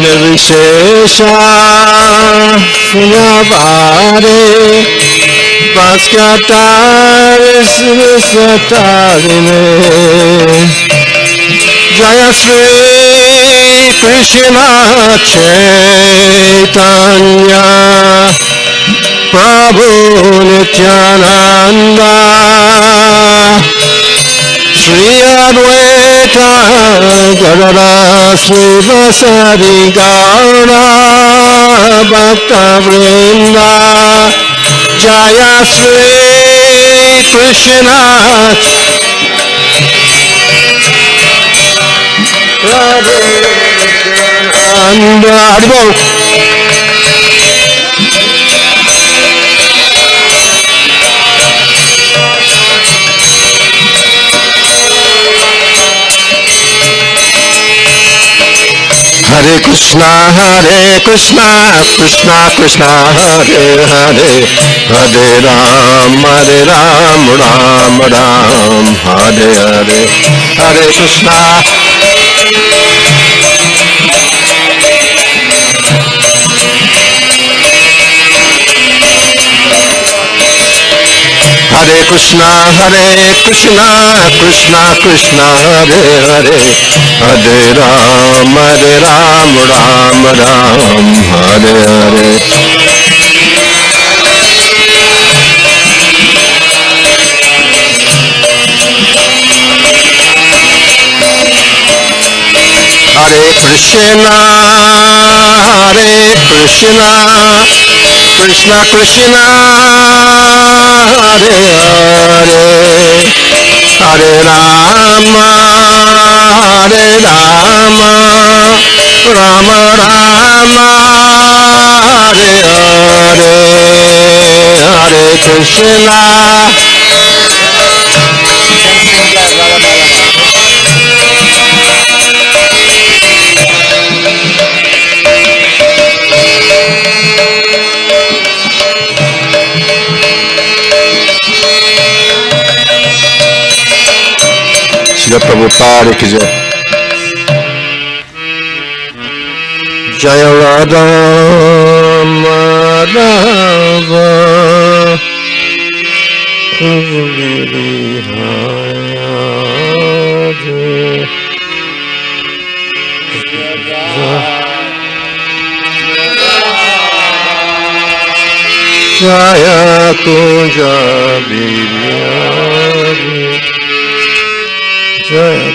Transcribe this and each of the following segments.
Nirvishesha Sunyavare Bhaskataris Visatarine Jaya Sri Krishna Chaitanya Prabhu Nityananda Sri Advaita Gadadhara Srivasadi Gaura Bhakta Vrinda Jaya Sri Krishna Radhe Nityananda Hare Krishna, Krishna Krishna, Hare Hare, Hare Ram, Ram Ram, Hare Hare, Hare Krishna. Hare Krishna, Krishna Krishna, Hare Hare, Hare Ram, Ram Ram, Hare Hare. Hare Krishna, Krishna Krishna, Hare Hare, Hare Rama, Rama Rama, Hare Hare, Hare Krishna. Prabhupada ki jai. Jaya Radha Madhava Jaya Kunja Biryari Jaya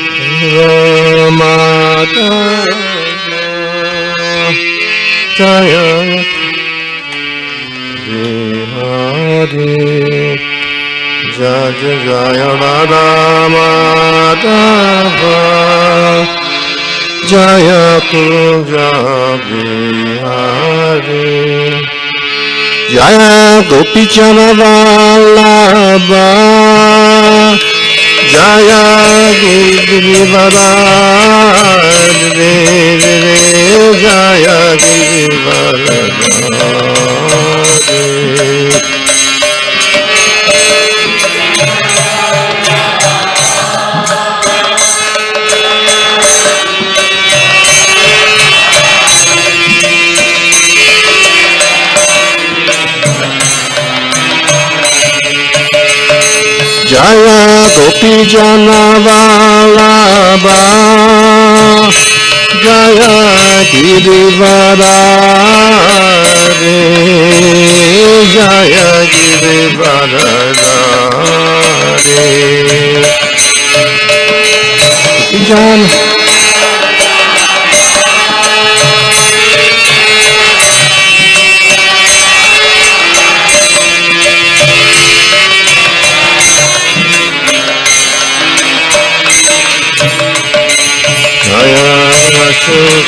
Romapada Jaya Bihari Jaya Jaya Radha Madhava Jaya Kunja Bihari Jaya Gopichana Vallabha Jaya Girivara Jaya Girivara Jaya Gopi Jana Vallabha Jaya Girivara Jaya Girivara Jana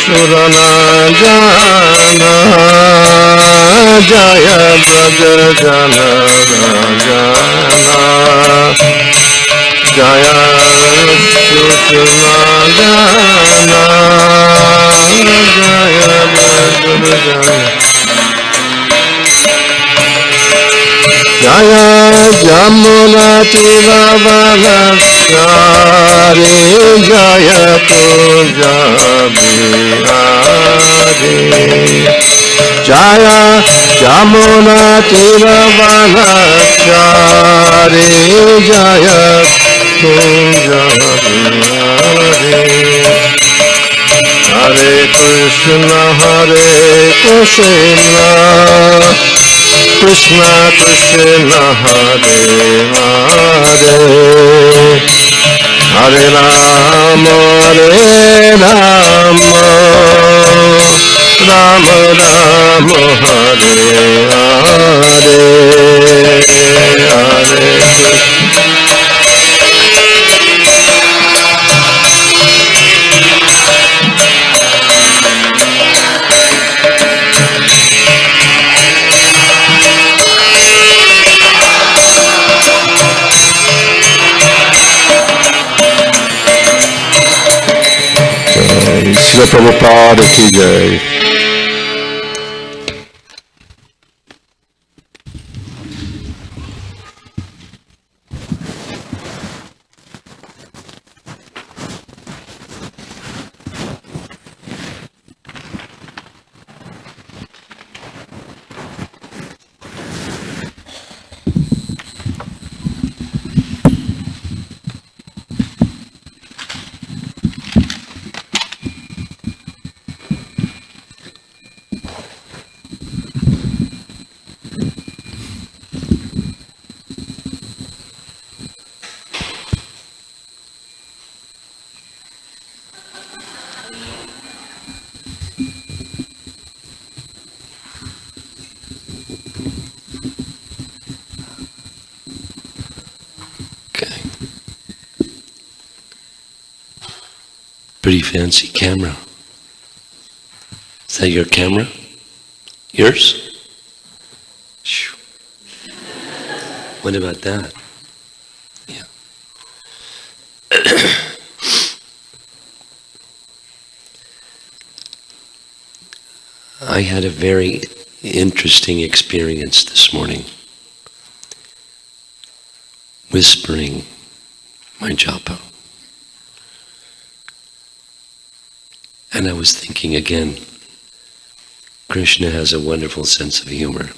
Surana Jana Jaya Braja Jana Jana Jaya Surana Jana Jaya Braja Jaya Jamuna Tiravalaskari Jaya Puja Bihari Jaya Jamuna Tiravanachari Jaya Kunja Hari Hare Krishna Krishna Krishna Hare Hare Hare Rama Rama Rama Hare Hare Srila Prabhupada ki jai. Pretty fancy camera. Is that your camera? Yours? What about that? Yeah. I had a very interesting experience this morning. Whispering my japa. And I was thinking again, Krishna has a wonderful sense of humor.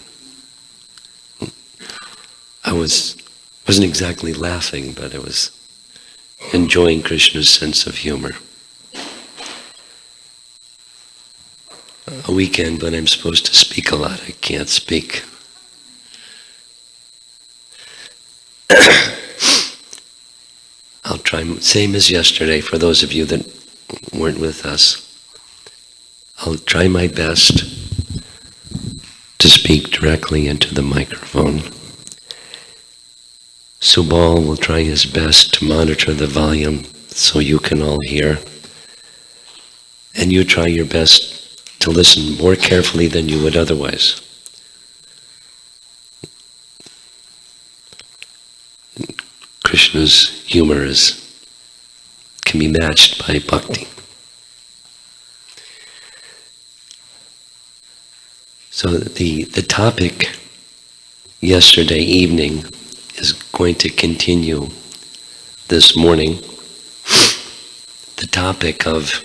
I wasn't exactly laughing, but I was enjoying Krishna's sense of humor. A weekend when I'm supposed to speak a lot, I can't speak. I'll try, same as yesterday, for those of you that weren't with us. I'll try my best to speak directly into the microphone. Subal will try his best to monitor the volume so you can all hear. And you try your best to listen more carefully than you would otherwise. Krishna's humor can be matched by bhakti. So the topic yesterday evening is going to continue this morning. The topic of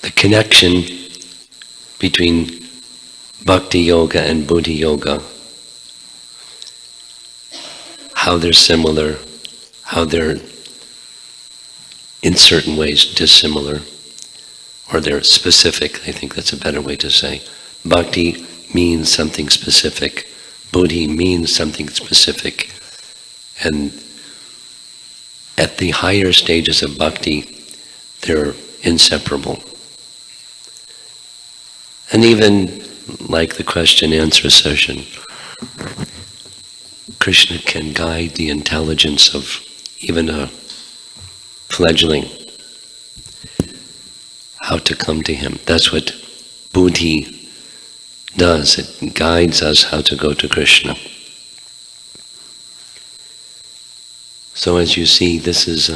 the connection between bhakti yoga and buddhi yoga. How they're similar, how they're in certain ways dissimilar, or they're specific. I think that's a better way to say. Bhakti means something specific. Buddhi means something specific. And at the higher stages of bhakti, they're inseparable. And even like the question-answer session, Krishna can guide the intelligence of even a fledgling how to come to him. That's what buddhi does. It guides us how to go to Krishna. So as you see, this is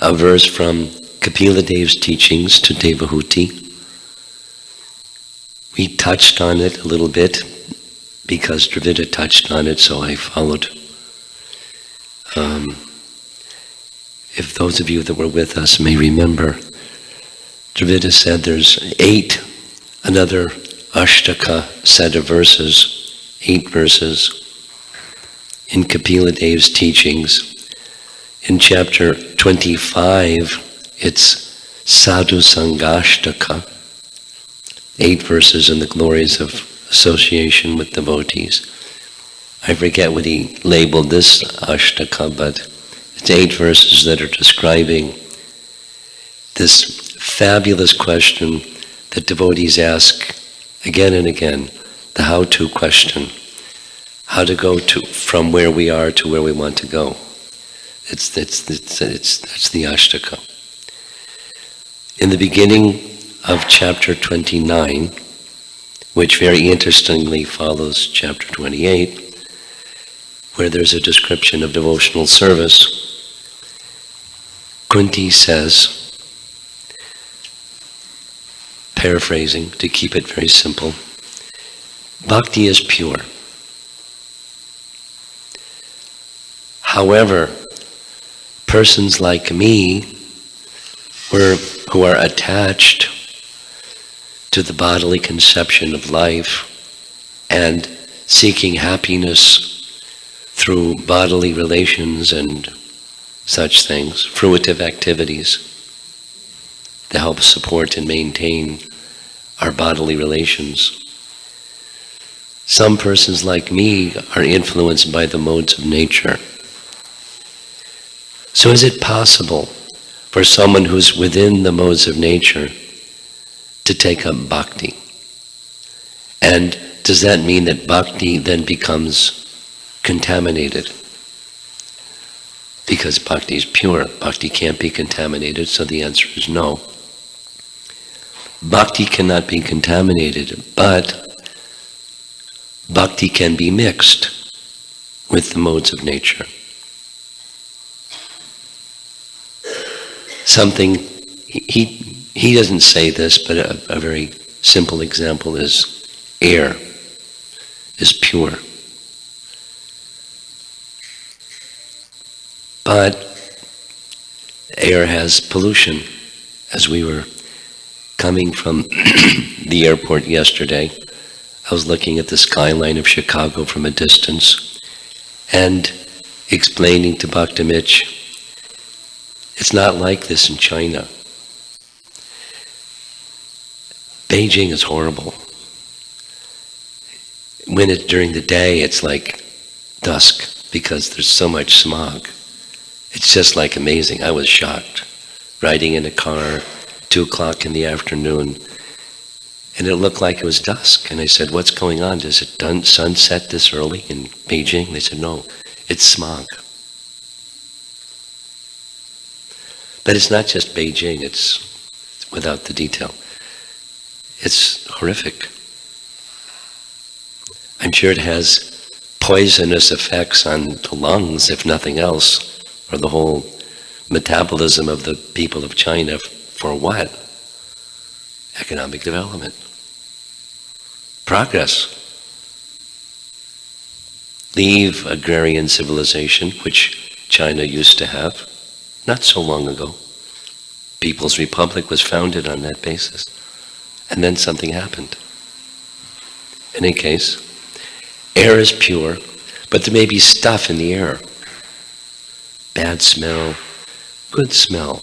a verse from Kapila Dev's teachings to Devahuti. We touched on it a little bit because Dravida touched on it, so I followed. if those of you that were with us may remember, Dravida said there's another Ashtaka set of verses, 8 verses, in Kapila Dev's teachings. In chapter 25, it's Sadhu Sangashtaka, 8 verses in the glories of association with devotees. I forget what he labeled this Ashtaka, but it's 8 verses that are describing this fabulous question that devotees ask again and again, the how-to question, how to go from where we are to where we want to go. That's the Ashtaka. In the beginning of chapter 29, which very interestingly follows chapter 28, where there's a description of devotional service, Kunti says, paraphrasing to keep it very simple, Bhakti is pure. However, persons like me who are attached to the bodily conception of life and seeking happiness through bodily relations and such things, fruitive activities to help support and maintain our bodily relations. Some persons like me are influenced by the modes of nature. So is it possible for someone who's within the modes of nature to take up bhakti? And does that mean that bhakti then becomes contaminated? Because bhakti is pure. Bhakti can't be contaminated, so the answer is no. Bhakti cannot be contaminated, but bhakti can be mixed with the modes of nature. Something, he doesn't say this, but a very simple example is air is pure. But air has pollution. As we were coming from the airport yesterday, I was looking at the skyline of Chicago from a distance and explaining to Bhaktamich, it's not like this in China. Beijing is horrible. When it's during the day, it's like dusk because there's so much smog. It's just like amazing. I was shocked. Riding in a car, 2 o'clock in the afternoon, and it looked like it was dusk. And I said, what's going on? Does it sunset this early in Beijing? They said, no, it's smog. But it's not just Beijing, it's without the detail. It's horrific. I'm sure it has poisonous effects on the lungs, if nothing else, or the whole metabolism of the people of China. For what? Economic development. Progress. Leave agrarian civilization, which China used to have, not so long ago. People's Republic was founded on that basis. And then something happened. In any case, air is pure, but there may be stuff in the air. Bad smell, good smell.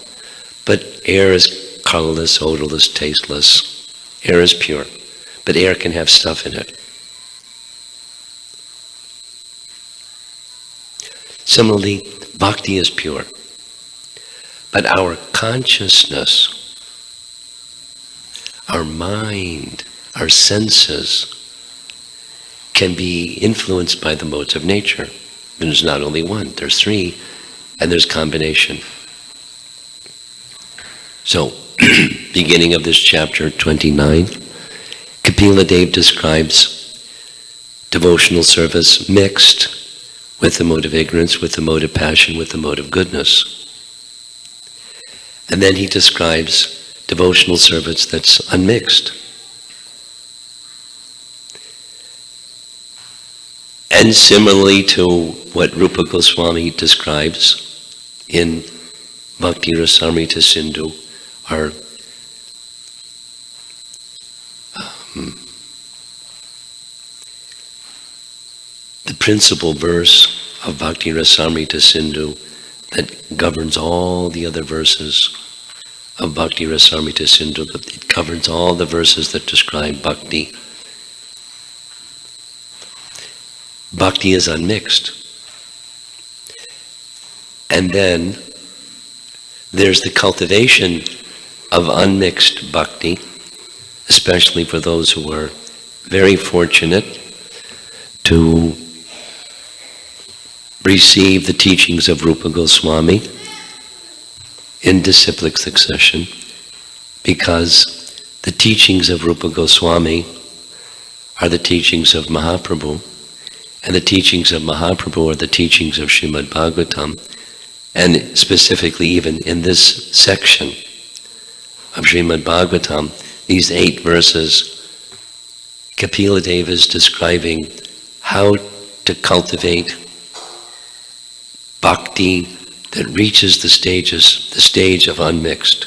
But air is colorless, odorless, tasteless. Air is pure, but air can have stuff in it. Similarly, bhakti is pure. But our consciousness, our mind, our senses can be influenced by the modes of nature. And there's not only one, there's 3, and there's combination. So, beginning of this chapter 29, Kapila Dev describes devotional service mixed with the mode of ignorance, with the mode of passion, with the mode of goodness. And then he describes devotional service that's unmixed. And similarly to what Rupa Goswami describes in Bhakti Rasamrita Sindhu are the principal verse of Bhakti Rasamrita Sindhu that governs all the other verses of Bhakti Rasamrita Sindhu. It governs all the verses that describe bhakti. Bhakti is unmixed. And then there's the cultivation of unmixed bhakti, especially for those who are very fortunate to receive the teachings of Rupa Goswami in disciplic succession, because the teachings of Rupa Goswami are the teachings of Mahaprabhu, and the teachings of Mahaprabhu are the teachings of Srimad Bhagavatam, and specifically even in this section of Srimad Bhagavatam, these 8 verses, Kapila Deva is describing how to cultivate bhakti that reaches the stage of unmixed.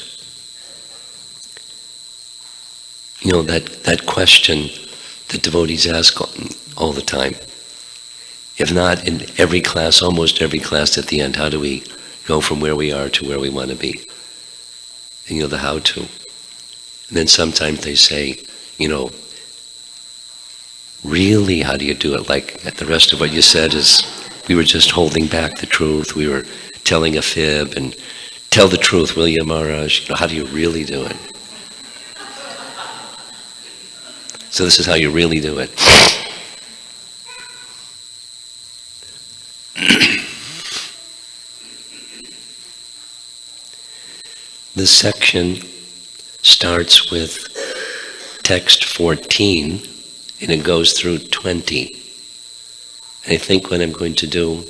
You know, that question that devotees ask all the time. If not in every class, almost every class at the end, how do we go from where we are to where we want to be? And, you know, the how to. And then sometimes they say, you know, really, how do you do it? Like the rest of what you said is, we were just holding back the truth. We were telling a fib, and tell the truth, will you, Maharaj? You know, how do you really do it? So this is how you really do it. This section starts with text 14, and it goes through 20. And I think what I'm going to do,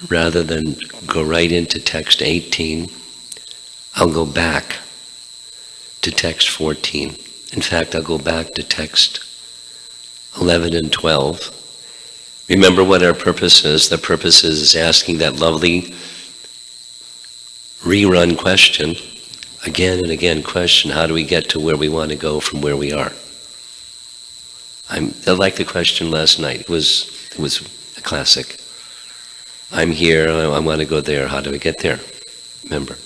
rather than go right into text 18, I'll go back to text 14. In fact, I'll go back to text 11 and 12. Remember what our purpose is. The purpose is asking that lovely rerun question, again and again question, how do we get to where we want to go from where we are? I like the question last night. It was a classic. I'm here, I want to go there. How do I get there? Remember.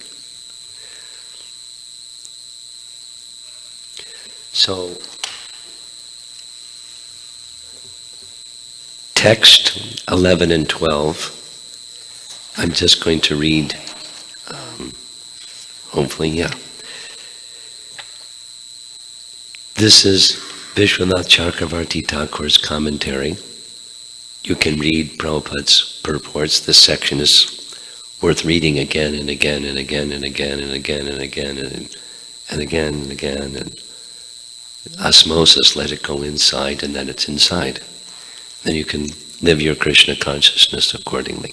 So, text 11 and 12, I'm just going to read, hopefully, yeah. This is Vishwanath Chakravarti Thakur's commentary. You can read Prabhupada's purports. This section is worth reading again and again and again and again and again and again and again and again. And osmosis, let it go inside, and then it's inside. Then you can live your Krishna consciousness accordingly.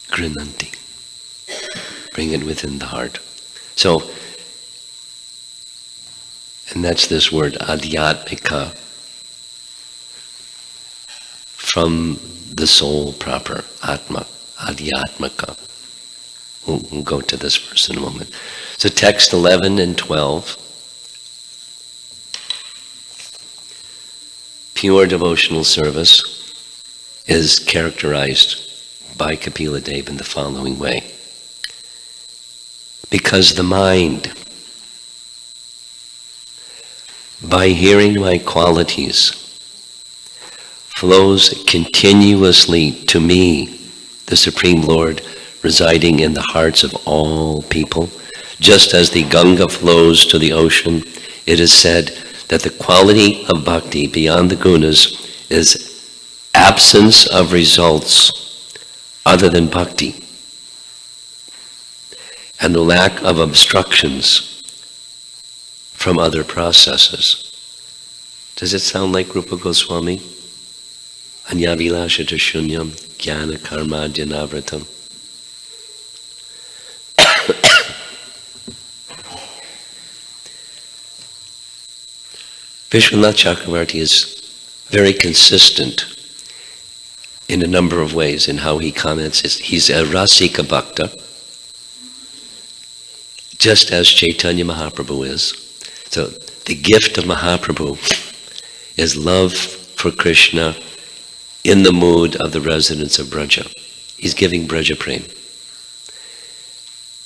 Grinanti. Bring it within the heart. So, and that's this word, adhyatmika, from the soul proper, atma, adhyatmika. We'll go to this verse in a moment. So text 11 and 12, pure devotional service is characterized by Kapila Deva in the following way. Because the mind, by hearing my qualities, flows continuously to me, the Supreme Lord, residing in the hearts of all people. Just as the Ganga flows to the ocean, it is said that the quality of bhakti beyond the gunas is absence of results other than bhakti, and the lack of obstructions from other processes. Does it sound like Rupa Goswami? Anyavilashata shunyam jnana karma dyanavratam. Vishwanath Chakravarti is very consistent in a number of ways in how he comments. He's a Rasika Bhakta, just as Chaitanya Mahaprabhu is. So the gift of Mahaprabhu is love for Krishna in the mood of the residents of Braja. He's giving Braja Prem.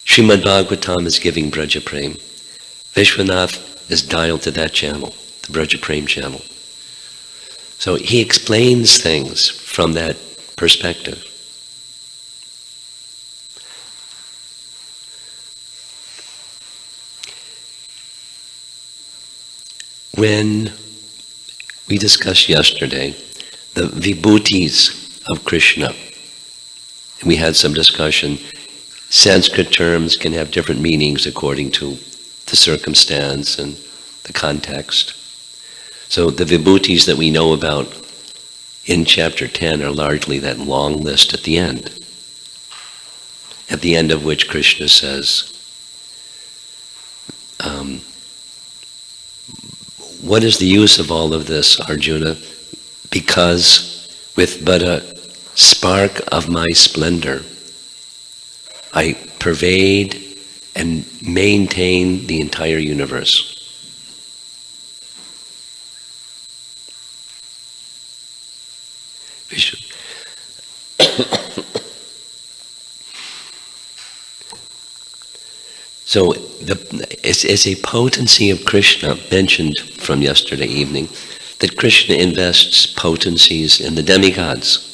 Srimad Bhagavatam is giving Braja Prem. Vishwanath is dialed to that channel, the Braja Prem channel. So he explains things from that perspective. When we discussed yesterday the vibhutis of Krishna, we had some discussion. Sanskrit terms can have different meanings according to the circumstance and the context. So the vibhutis that we know about in chapter 10 are largely that long list at the end of which Krishna says, what is the use of all of this, Arjuna? Because with but a spark of my splendor, I pervade and maintain the entire universe. So it's a potency of Krishna mentioned from yesterday evening, that Krishna invests potencies in the demigods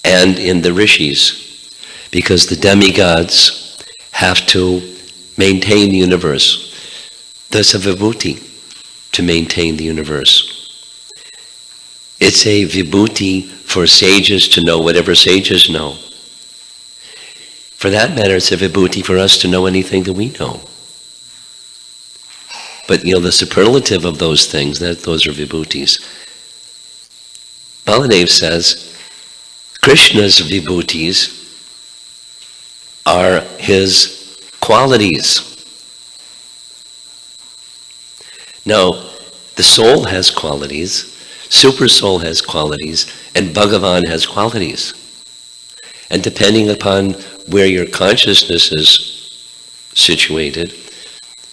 and in the rishis, because the demigods have to maintain the universe. That's a vibhuti, to maintain the universe. It's a vibhuti for sages to know whatever sages know. For that matter, it's a vibhuti for us to know anything that we know. But the superlative of those things, those are vibhutis. Baladev says, Krishna's vibhutis are his qualities. Now, the soul has qualities, super soul has qualities, and Bhagavan has qualities. And depending upon where your consciousness is situated,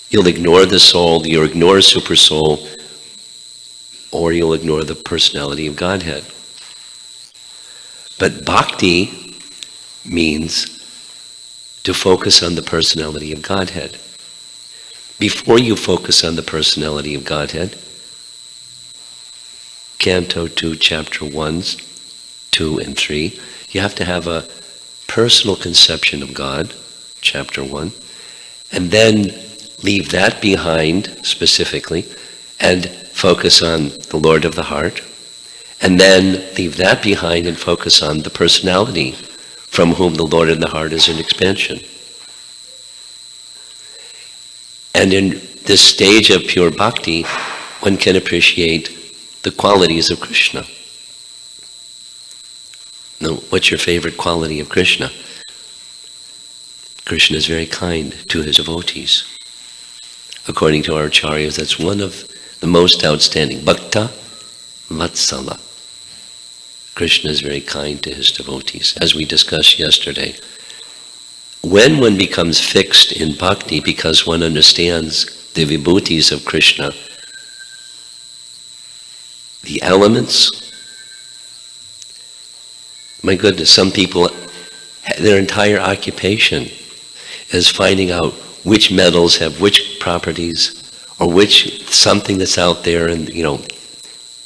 you'll ignore the soul, you'll ignore super soul, or you'll ignore the personality of Godhead. But bhakti means to focus on the personality of Godhead. Before you focus on the personality of Godhead, Canto 2, Chapter 1, 2, and 3, you have to have a personal conception of God, Chapter 1, and then leave that behind specifically and focus on the Lord of the heart, and then leave that behind and focus on the personality from whom the Lord of the heart is an expansion. And in this stage of pure bhakti, one can appreciate the qualities of Krishna. Now, what's your favorite quality of Krishna? Krishna is very kind to his devotees. According to our acharyas, that's one of the most outstanding. Bhakta Vatsala. Krishna is very kind to his devotees, as we discussed yesterday. When one becomes fixed in bhakti because one understands the vibhutis of Krishna, the elements, my goodness, some people, their entire occupation is finding out which metals have which properties, or which something that's out there in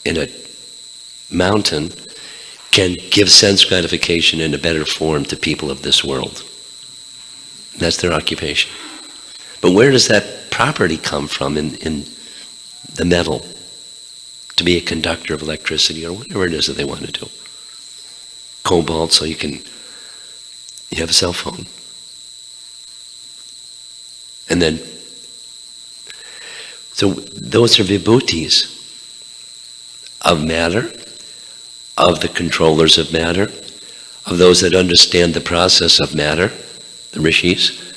a mountain can give sense gratification in a better form to people of this world. That's their occupation. But where does that property come from in the metal to be a conductor of electricity or whatever it is that they want to do? Cobalt, so you have a cell phone. And then, so those are vibhutis of matter, of the controllers of matter, of those that understand the process of matter, the rishis,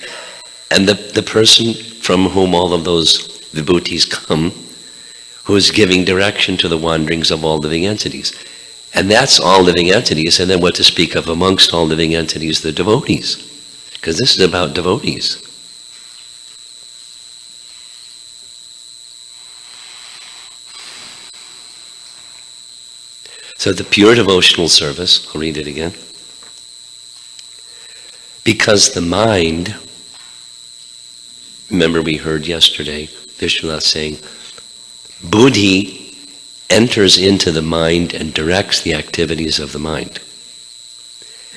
and the person from whom all of those vibhutis come, who is giving direction to the wanderings of all living entities. And that's all living entities, and then what to speak of amongst all living entities, the devotees. Because this is about devotees. So the pure devotional service, I'll read it again. Because the mind, remember we heard yesterday Vishwanath saying, buddhi enters into the mind and directs the activities of the mind.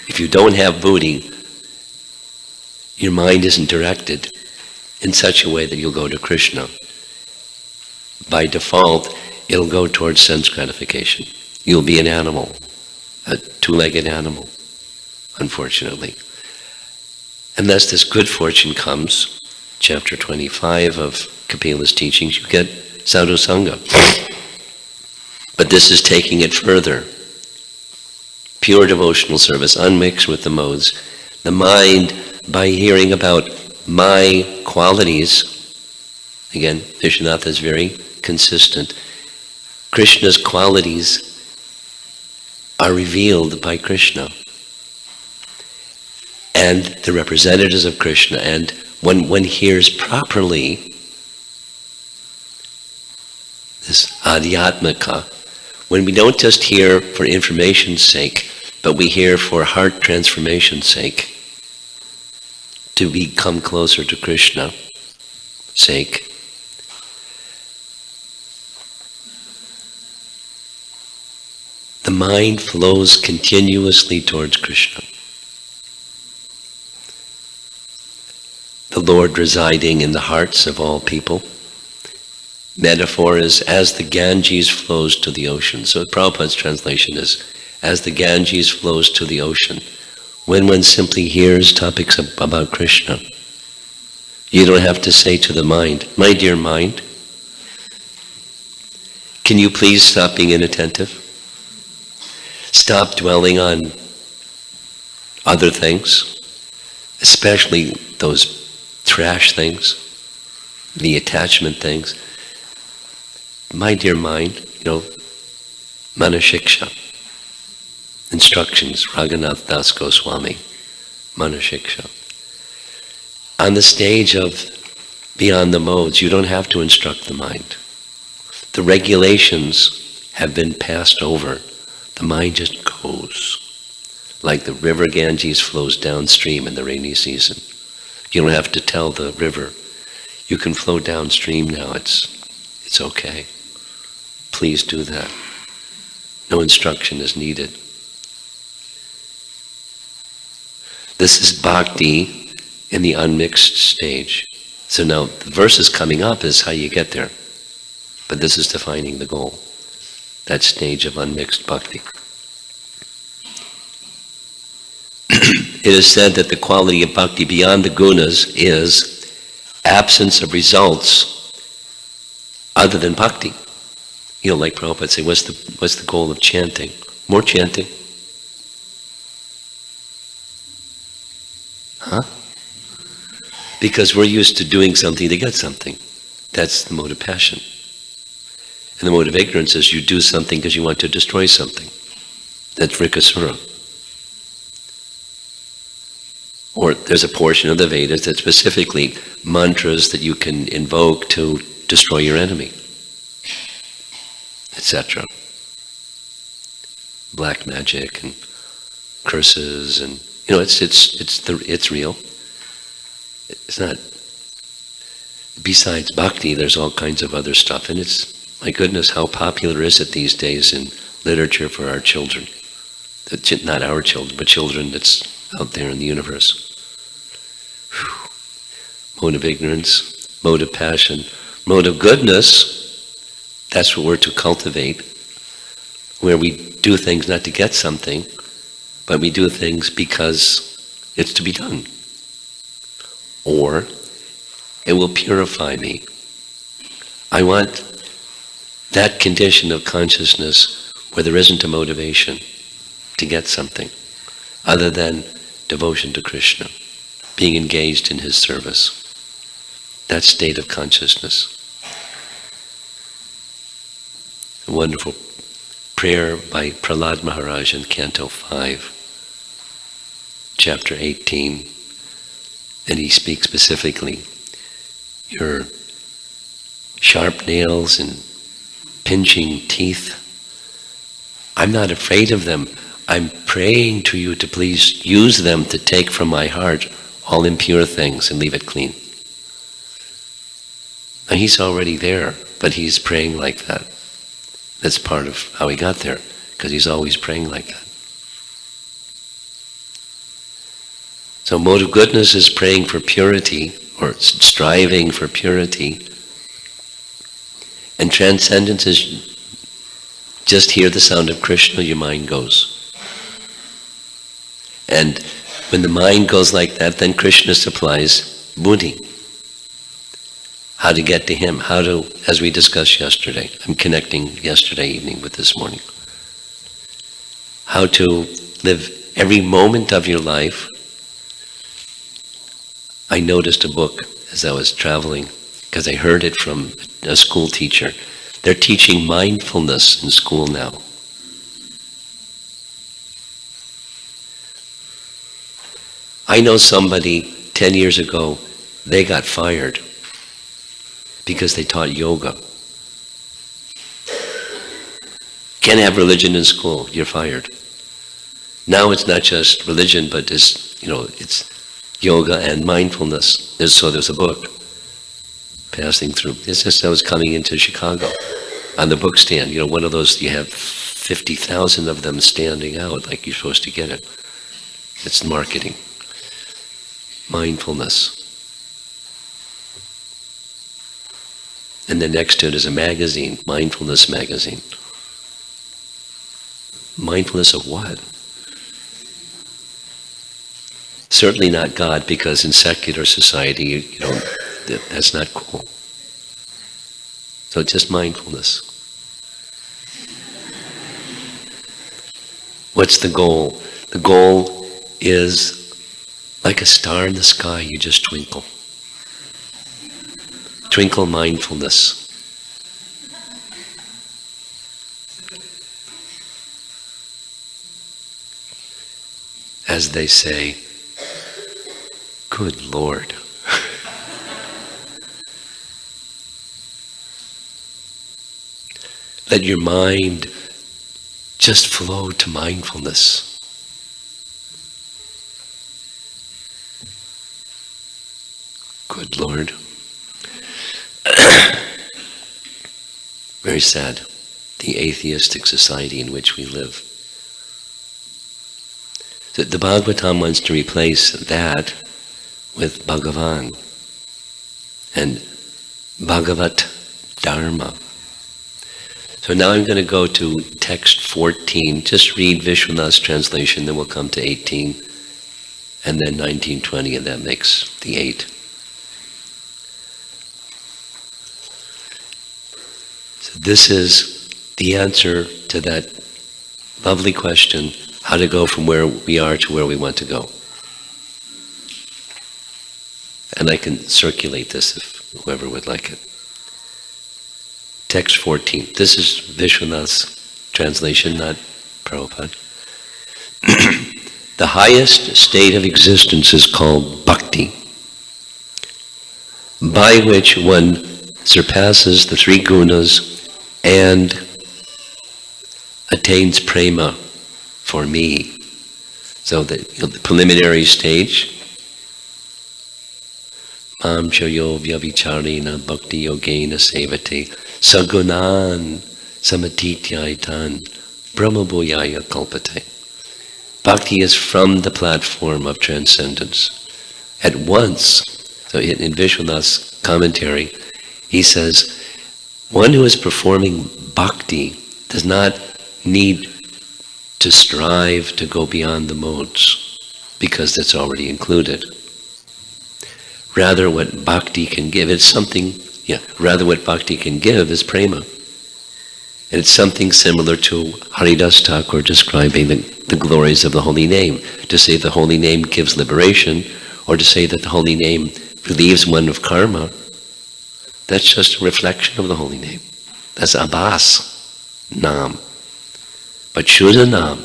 If you don't have buddhi, your mind isn't directed in such a way that you'll go to Krishna. By default, it'll go towards sense gratification. You'll be an animal, a two-legged animal, unfortunately. Unless this good fortune comes, chapter 25 of Kapila's teachings, you get sadhu sangha. But this is taking it further. Pure devotional service, unmixed with the modes. The mind, by hearing about my qualities, again, Vishwanath is very consistent. Krishna's qualities are revealed by Krishna and the representatives of Krishna, and when one hears properly this adhyatmika, when we don't just hear for information's sake, but we hear for heart transformation's sake, to become closer to Krishna sake, the mind flows continuously towards Krishna. The Lord residing in the hearts of all people. Metaphor is as the Ganges flows to the ocean. So Prabhupada's translation is, as the Ganges flows to the ocean. When one simply hears topics about Krishna, you don't have to say to the mind, my dear mind, can you please stop being inattentive? Stop dwelling on other things, especially those trash things, the attachment things. My dear mind, manashiksha. Instructions, Raghunath Das Goswami, manashiksha. On the stage of beyond the modes, you don't have to instruct the mind. The regulations have been passed over. The mind just goes. Like the river Ganges flows downstream in the rainy season. You don't have to tell the river, you can flow downstream now, it's okay. Please do that. No instruction is needed. This is bhakti in the unmixed stage. So now the verses coming up is how you get there. But this is defining the goal. That stage of unmixed bhakti. It is said that the quality of bhakti beyond the gunas is absence of results other than bhakti. Like Prabhupada say, what's the goal of chanting? More chanting. Huh? Because we're used to doing something to get something. That's the mode of passion. And the mode of ignorance is you do something because you want to destroy something. That's rikasura. Or there's a portion of the Vedas that specifically mantras that you can invoke to destroy your enemy, etc. Black magic and curses, and it's real. It's not. Besides bhakti, there's all kinds of other stuff, and it's, my goodness, how popular is it these days in literature for our children? Not our children, but children that's out there in the universe. Whew. Mode of ignorance, mode of passion, mode of goodness, that's what we're to cultivate, where we do things not to get something, but we do things because it's to be done. Or, it will purify me. I want that condition of consciousness where there isn't a motivation to get something other than devotion to Krishna, being engaged in his service. That state of consciousness. A wonderful prayer by Prahlad Maharaj in Canto 5, Chapter 18, and he speaks specifically, your sharp nails and pinching teeth, I'm not afraid of them. I'm praying to you to please use them to take from my heart all impure things and leave it clean. And he's already there, but he's praying like that. That's part of how he got there, because he's always praying like that. So mode of goodness is praying for purity, or striving for purity. And transcendence is just hear the sound of Krishna, your mind goes. And when the mind goes like that, then Krishna supplies buddhi. How to get to him, how to, as we discussed yesterday, I'm connecting yesterday evening with this morning. How to live every moment of your life. I noticed a book as I was traveling, because I heard it from a school teacher. They're teaching mindfulness in school now. I know somebody 10 years ago, they got fired because they taught yoga. Can't have religion in school, you're fired. Now it's not just religion, but it's yoga and mindfulness. There's a book passing through. It's just I was coming into Chicago on the book stand, one of those, you have 50,000 of them standing out like you're supposed to get it. It's marketing. Mindfulness. And then next to it is a magazine, Mindfulness Magazine. Mindfulness of what? Certainly not God, because in secular society, that's not cool. So just mindfulness. What's the goal? The goal is like a star in the sky, you just twinkle. Twinkle mindfulness. As they say, good Lord. Let your mind just flow to mindfulness. Good Lord. Very sad, the atheistic society in which we live. The Bhagavatam wants to replace that with Bhagavan and Bhagavat Dharma. So now I'm going to go to text 14, just read Vishwanath's translation, then we'll come to 18, and then 19, 20, and that makes the 8. So this is the answer to that lovely question, how to go from where we are to where we want to go. And I can circulate this if whoever would like it. Text 14. This is Vishwanath's translation, not Prabhupada. The highest state of existence is called Bhakti, by which one surpasses the 3 gunas and attains prema for me. So the preliminary stage, Mam chayo vyavicharena bhakti yogena sevate sagunan samatityaitan brahmabhuyaya kalpate. Bhakti is from the platform of transcendence. At once, so in Vishwanath's commentary, he says, one who is performing bhakti does not need to strive to go beyond the modes, because that's already included. Rather, what bhakti can give, rather what bhakti can give is prema. And it's something similar to Haridas Thakur describing the glories of the holy name. To say the holy name gives liberation, or to say that the holy name relieves one of karma, that's just a reflection of the holy name. That's abhas, nam. But Shuddhanam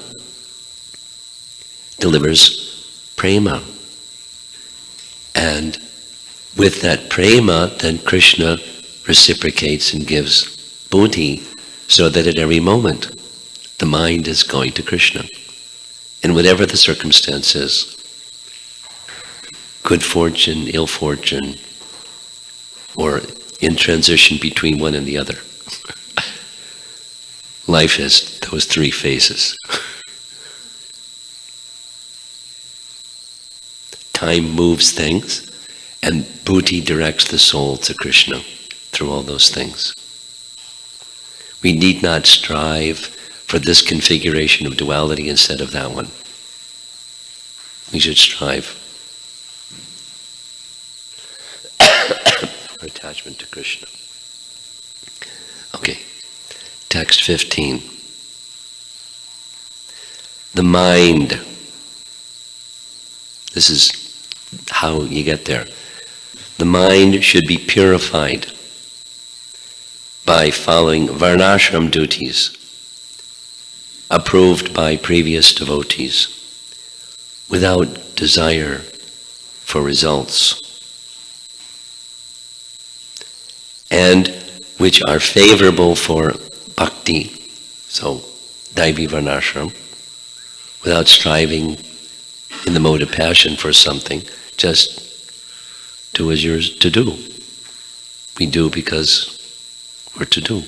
delivers prema. And with that prema, then Krishna reciprocates and gives buddhi, so that at every moment the mind is going to Krishna. And whatever the circumstances, good fortune, ill fortune, or in transition between one and the other. Life has those three phases. Time moves things, and buddhi directs the soul to Krishna through all those things. We need not strive for this configuration of duality instead of that one. We should strive for attachment to Krishna. Okay, text 15. The mind. This is how you get there. The mind should be purified by following varnashram duties approved by previous devotees without desire for results, and which are favorable for bhakti, so daivi varnashram, without striving in the mode of passion for something, just do as yours to do. We do because we're to do.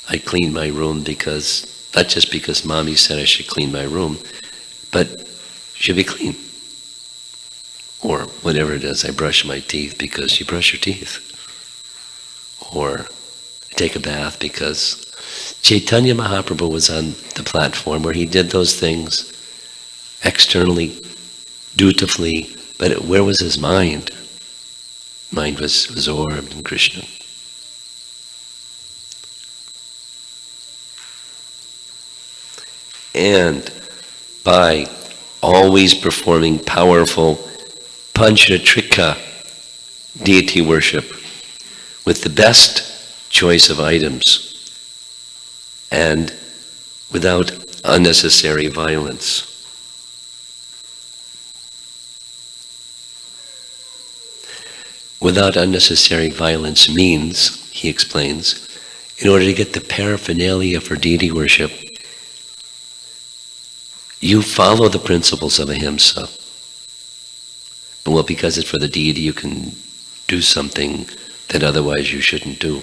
I clean my room because, not just because mommy said I should clean my room, but should be clean. Or whatever it is, I brush my teeth because you brush your teeth. Or I take a bath because Chaitanya Mahaprabhu was on the platform where he did those things externally, dutifully, but where was his mind? Mind was absorbed in Krishna. And by always performing powerful panchatrika deity worship with the best choice of items and without unnecessary violence. Without unnecessary violence means, he explains, in order to get the paraphernalia for deity worship, you follow the principles of ahimsa. Well, because it's for the deity, you can do something that otherwise you shouldn't do.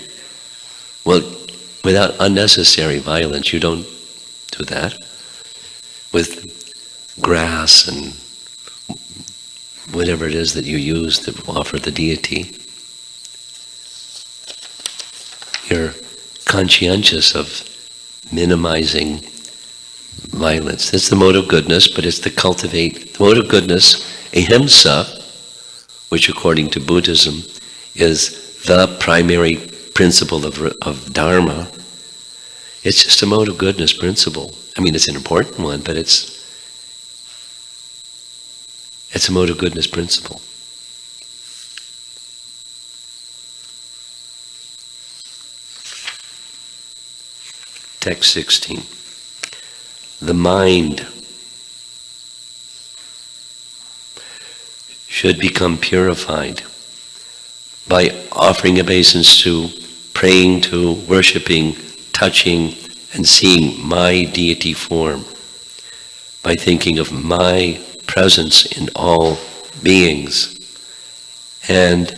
Well, without unnecessary violence, you don't do that. With grass and whatever it is that you use to offer the deity, you're conscientious of minimizing violence. That's the mode of goodness, but it's the mode of goodness, ahimsa, which according to Buddhism is the primary principle of Dharma. It's just a mode of goodness principle. I mean, it's an important one, but it's a mode of goodness principle. Text 16. The mind should become purified by offering obeisance to, praying to, worshipping, touching, and seeing my deity form, by thinking of my presence in all beings, and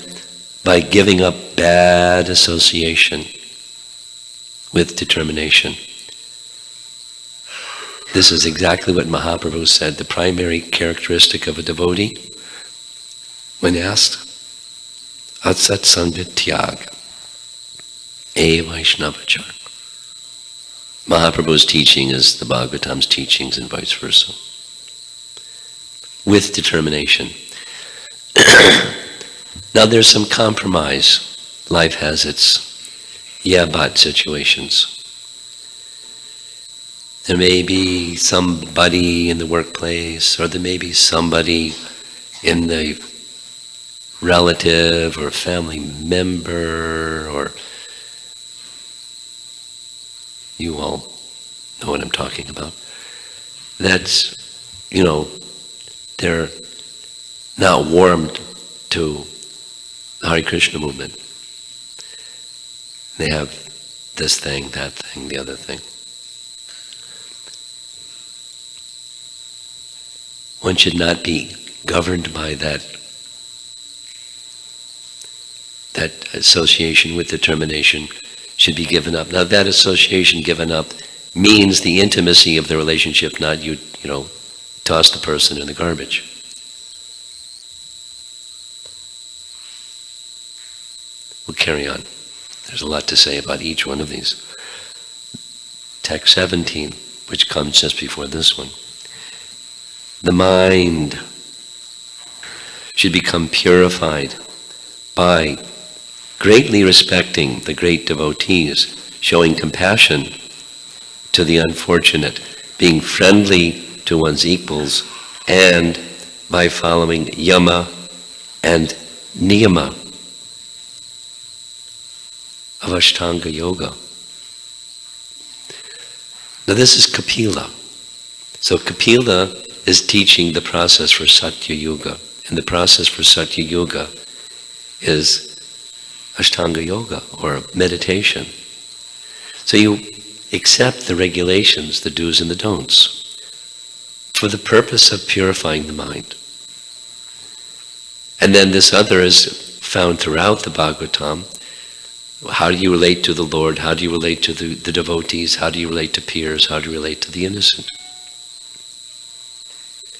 by giving up bad association with determination. This is exactly what Mahaprabhu said, the primary characteristic of a devotee. When asked, Atsat Sangha Tyag, E Vaishnavachar. Mahaprabhu's teaching is the Bhagavatam's teachings and vice versa. With determination. Now there's some compromise. Life has its yeah but situations. There may be somebody in the workplace, or there may be somebody in the relative or family member, or you all know what I'm talking about. That's, they're not warmed to the Hare Krishna movement. They have this thing, that thing, the other thing. One should not be governed by that association with determination, should be given up. Now that association given up means the intimacy of the relationship, not you toss the person in the garbage. We'll carry on. There's a lot to say about each one of these. Text 17, which comes just before this one. The mind should become purified by greatly respecting the great devotees, showing compassion to the unfortunate, being friendly to one's equals, and by following yama and niyama of Ashtanga Yoga. Now this is Kapila. So Kapila is teaching the process for Satya Yoga. And the process for Satya Yoga is Ashtanga Yoga, or meditation. So you accept the regulations, the do's and the don'ts, for the purpose of purifying the mind. And then this other is found throughout the Bhagavatam. How do you relate to the Lord? How do you relate to the devotees? How do you relate to peers? How do you relate to the innocent?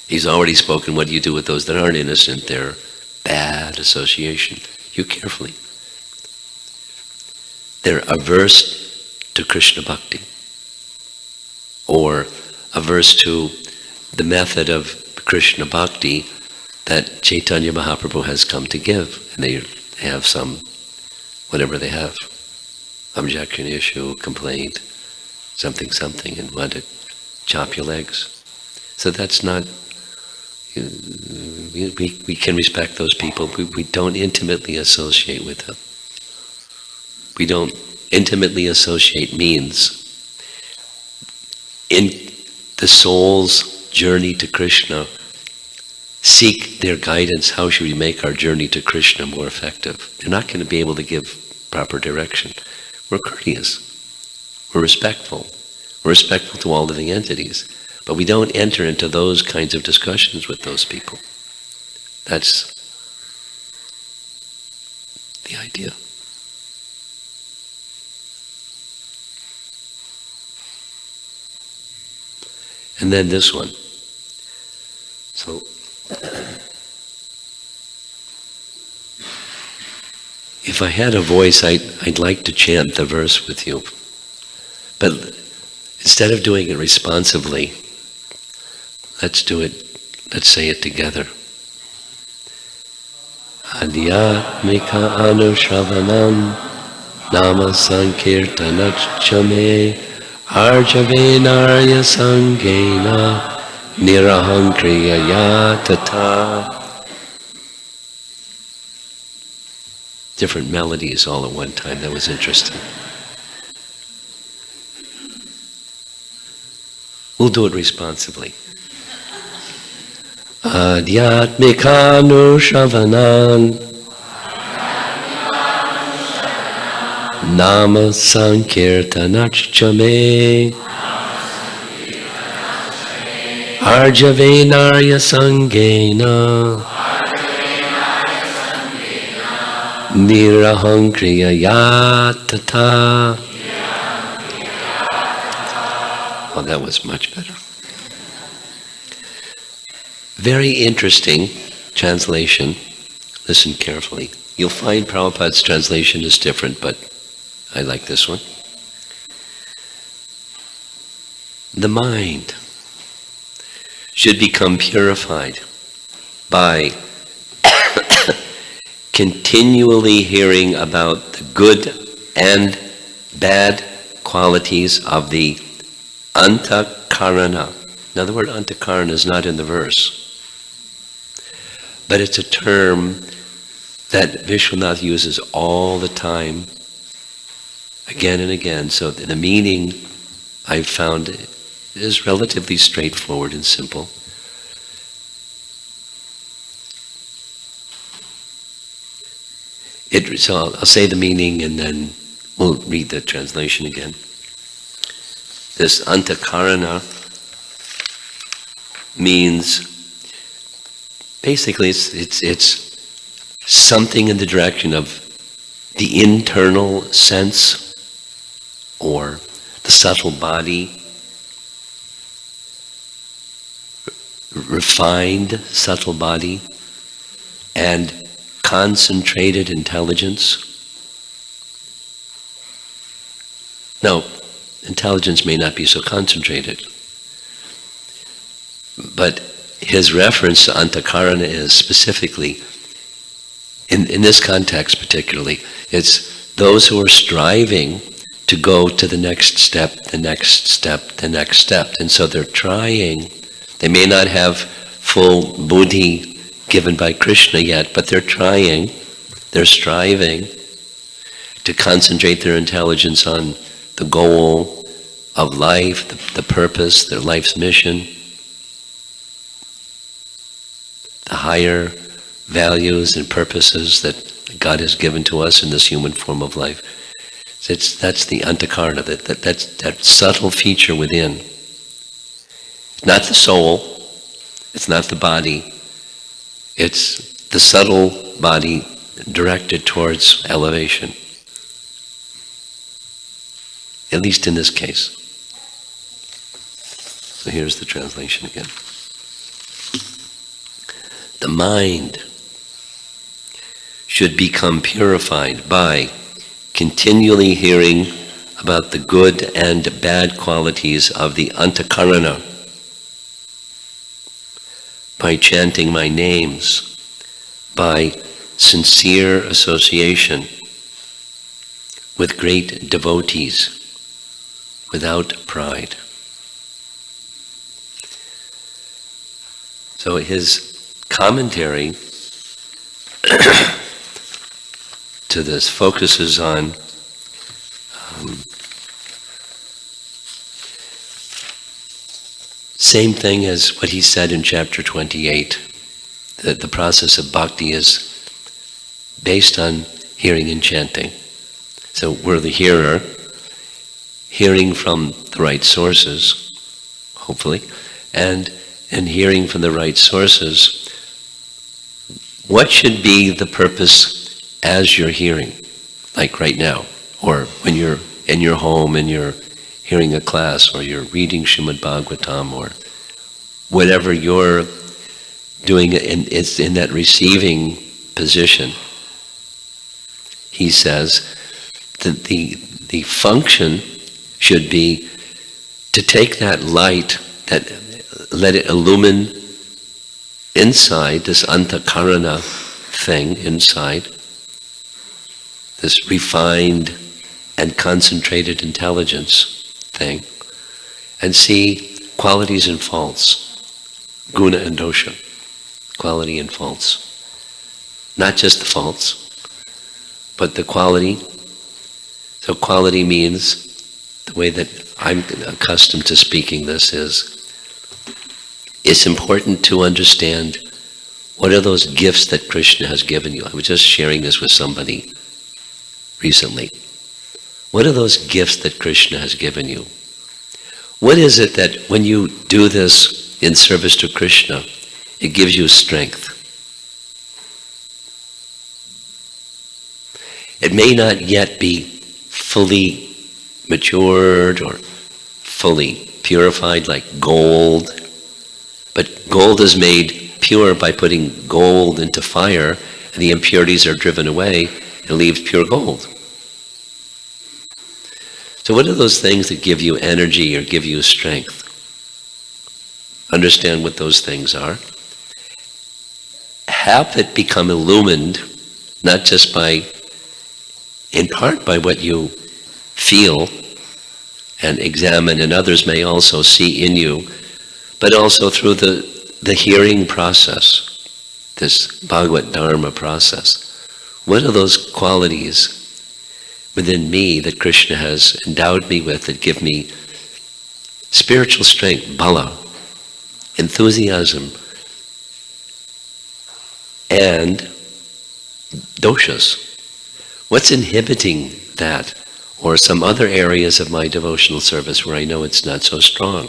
He's already spoken, what do you do with those that aren't innocent? They're bad association. You carefully. They're averse to Krishna Bhakti, or averse to the method of Krishna Bhakti that Chaitanya Mahaprabhu has come to give. And they have some, whatever they have, objection, issue, complaint, something, and want to chop your legs. So that's not, we can respect those people. We don't intimately associate with them. We don't intimately associate means in the soul's journey to Krishna, seek their guidance. How should we make our journey to Krishna more effective? They're not going to be able to give proper direction. We're courteous. We're respectful. We're respectful to all living entities. But we don't enter into those kinds of discussions with those people. That's the idea. And then this one. So, if I had a voice, I'd like to chant the verse with you. But instead of doing it responsively, let's say it together. Adhyatmika anushravanam nama sankirtanachame arjavenarya sangena nirahankriyaya tata. Different melodies all at one time. That was interesting. We'll do it responsibly. Adhyatmikanu shavanan nama sankirtanachame arjavenarya sangena nirahankriyaya tata. Oh, that was much better. Very interesting translation. Listen carefully. You'll find Prabhupada's translation is different, but I like this one. The mind should become purified by continually hearing about the good and bad qualities of the antakarana. Now the word antakarana is not in the verse, but it's a term that Vishwanath uses all the time, again and again. So the meaning I've found is relatively straightforward and simple. So I'll say the meaning and then we'll read the translation again. This antakarana means, basically it's something in the direction of the internal sense or the subtle body, refined subtle body, and concentrated intelligence. Now, intelligence may not be so concentrated, but his reference to antakarana is specifically, in this context particularly, it's those who are striving to go to the next step, the next step, the next step. And so they're trying. They may not have full buddhi given by Krishna yet, but they're trying, they're striving to concentrate their intelligence on the goal of life, the purpose, their life's mission, the higher values and purposes that God has given to us in this human form of life. That's the antakarana, that subtle feature within. Not the soul, it's not the body, it's the subtle body directed towards elevation. At least in this case. So here's the translation again. The mind should become purified by continually hearing about the good and bad qualities of the antakarana, by chanting my names, by sincere association with great devotees, without pride. So his commentary to this focuses on same thing as what he said in chapter 28, that the process of bhakti is based on hearing and chanting. So we're the hearer, hearing from the right sources, hopefully, and hearing from the right sources, what should be the purpose as you're hearing, like right now, or when you're in your home and you're hearing a class, or you're reading Srimad Bhagavatam, or whatever you're doing, it's in that receiving position. He says that the function should be to take that light, that let it illumine inside, this antakarana thing inside, this refined and concentrated intelligence thing, and see qualities and faults, guna and dosha, quality and faults. Not just the faults, but the quality. So quality means, the way that I'm accustomed to speaking this is, it's important to understand what are those gifts that Krishna has given you. I was just sharing this with somebody recently. What are those gifts that Krishna has given you? What is it that when you do this in service to Krishna, it gives you strength? It may not yet be fully matured or fully purified like gold, but gold is made pure by putting gold into fire, and the impurities are driven away, and it leaves pure gold. So what are those things that give you energy or give you strength? Understand what those things are. Have it become illumined, not just by, in part by what you feel and examine, and others may also see in you, but also through the hearing process, this Bhagavad Dharma process. What are those qualities within me that Krishna has endowed me with that give me Spiritual strength, bala, enthusiasm, and doshas. What's inhibiting that? Or some other areas of my devotional service where I know it's not so strong.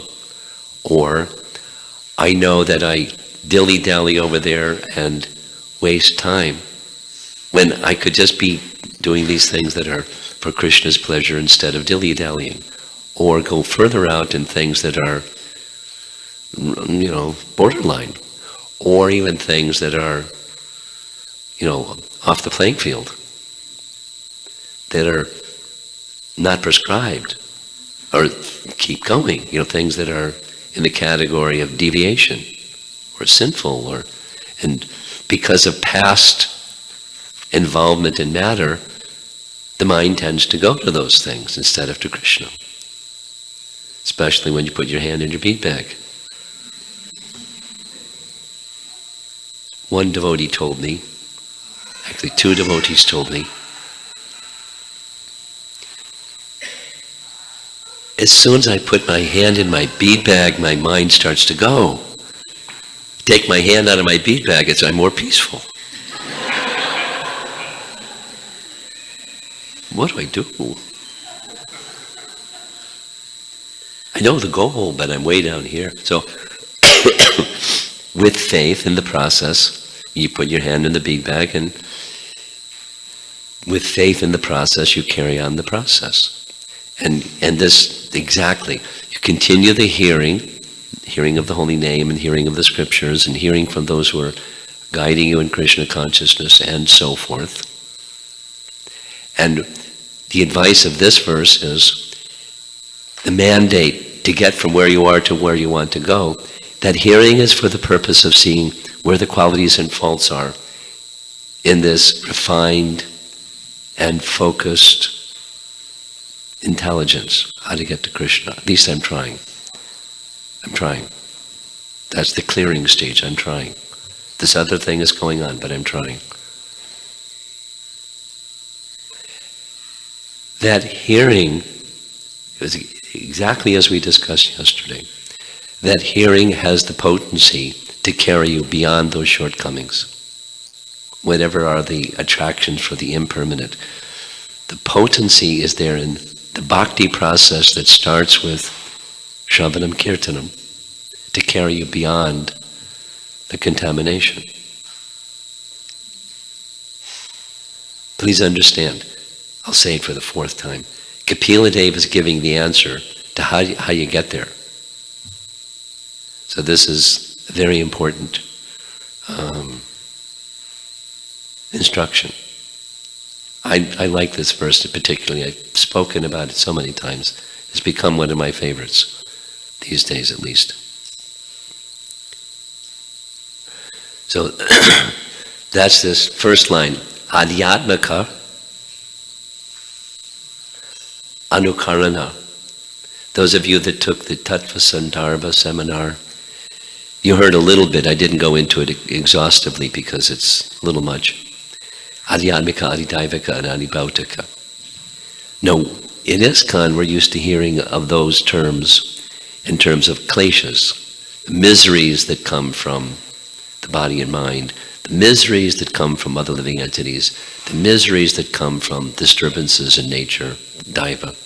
Or I know that I dilly-dally over there and waste time when I could just be doing these things that are for Krishna's pleasure instead of dilly-dallying. Or go further out in things that are, borderline. Or even things that are, off the playing field. That are not prescribed. Or keep going, things that are in the category of deviation or sinful, and because of past involvement in matter, the mind tends to go to those things instead of to Krishna. Especially when you put your hand in your bead bag. One devotee told me, actually 2 devotees told me, as soon as I put my hand in my bead bag, my mind starts to go. Take my hand out of my bead bag, I'm more peaceful. What do I do? I know the goal, but I'm way down here. So, with faith in the process, you put your hand in the bead bag, and with faith in the process, you carry on the process. And this, exactly, you continue the hearing of the holy name, and hearing of the scriptures, and hearing from those who are guiding you in Krishna consciousness, and so forth. And the advice of this verse is the mandate to get from where you are to where you want to go. That hearing is for the purpose of seeing where the qualities and faults are in this refined and focused intelligence, how to get to Krishna. At least I'm trying. That's the clearing stage, I'm trying. This other thing is going on, but I'm trying. That hearing is exactly as we discussed yesterday. That hearing has the potency to carry you beyond those shortcomings. Whatever are the attractions for the impermanent. The potency is there in the bhakti process that starts with Shravanam Kirtanam to carry you beyond the contamination. Please understand, I'll say it for the 4th time, Kapila Deva is giving the answer to how you get there. So this is a very important instruction. I like this verse particularly. I've spoken about it so many times. It's become one of my favorites, these days at least. So that's this first line, Adhyatmaka Anukarana. Those of you that took the Tattva Sandarbha seminar, you heard a little bit. I didn't go into it exhaustively because it's a little much. Adhyatmika, Adidaivika, and Adibhautika. No, in ISKCON we're used to hearing of those terms in terms of kleshas, the miseries that come from the body and mind, the miseries that come from other living entities, the miseries that come from disturbances in nature, daiva.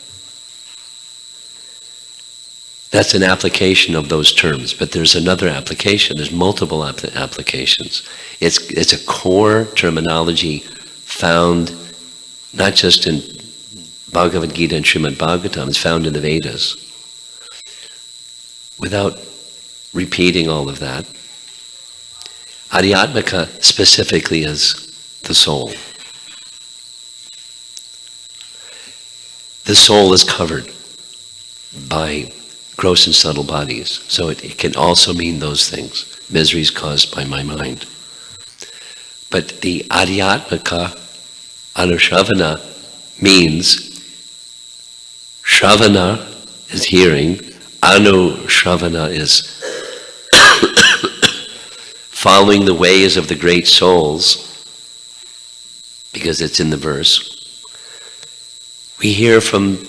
That's an application of those terms, but there's another application. There's multiple applications. It's a core terminology found not just in Bhagavad Gita and Srimad Bhagavatam, it's found in the Vedas. Without repeating all of that, Adhyatmika specifically is the soul. The soul is covered by gross and subtle bodies. So it can also mean those things, miseries caused by my mind. But the Adhyatmika Anushravana means Shravana is hearing, Anushravana is following the ways of the great souls, because it's in the verse. We hear from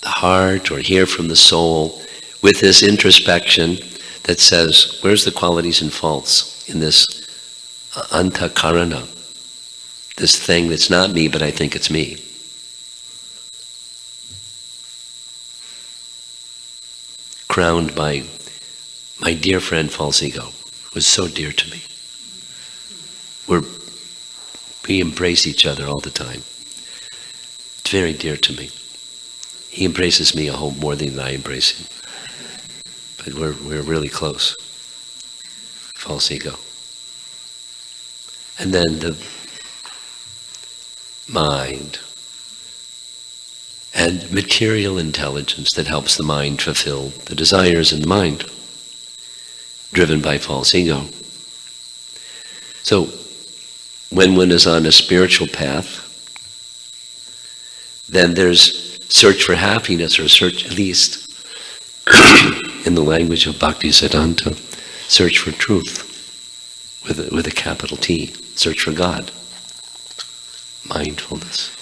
the heart or hear from the soul with this introspection that says, where's the qualities and faults in this antakarana, this thing that's not me, but I think it's me. Crowned by my dear friend false ego, who was so dear to me. We embrace each other all the time. It's very dear to me. He embraces me a whole more than I embrace him. But we're really close. False ego. And then the mind and material intelligence that helps the mind fulfill the desires in the mind, driven by false ego. So, when one is on a spiritual path, then there's search for happiness, or search, at least in the language of Bhakti Siddhanta, search for truth, with a capital T, search for God, mindfulness.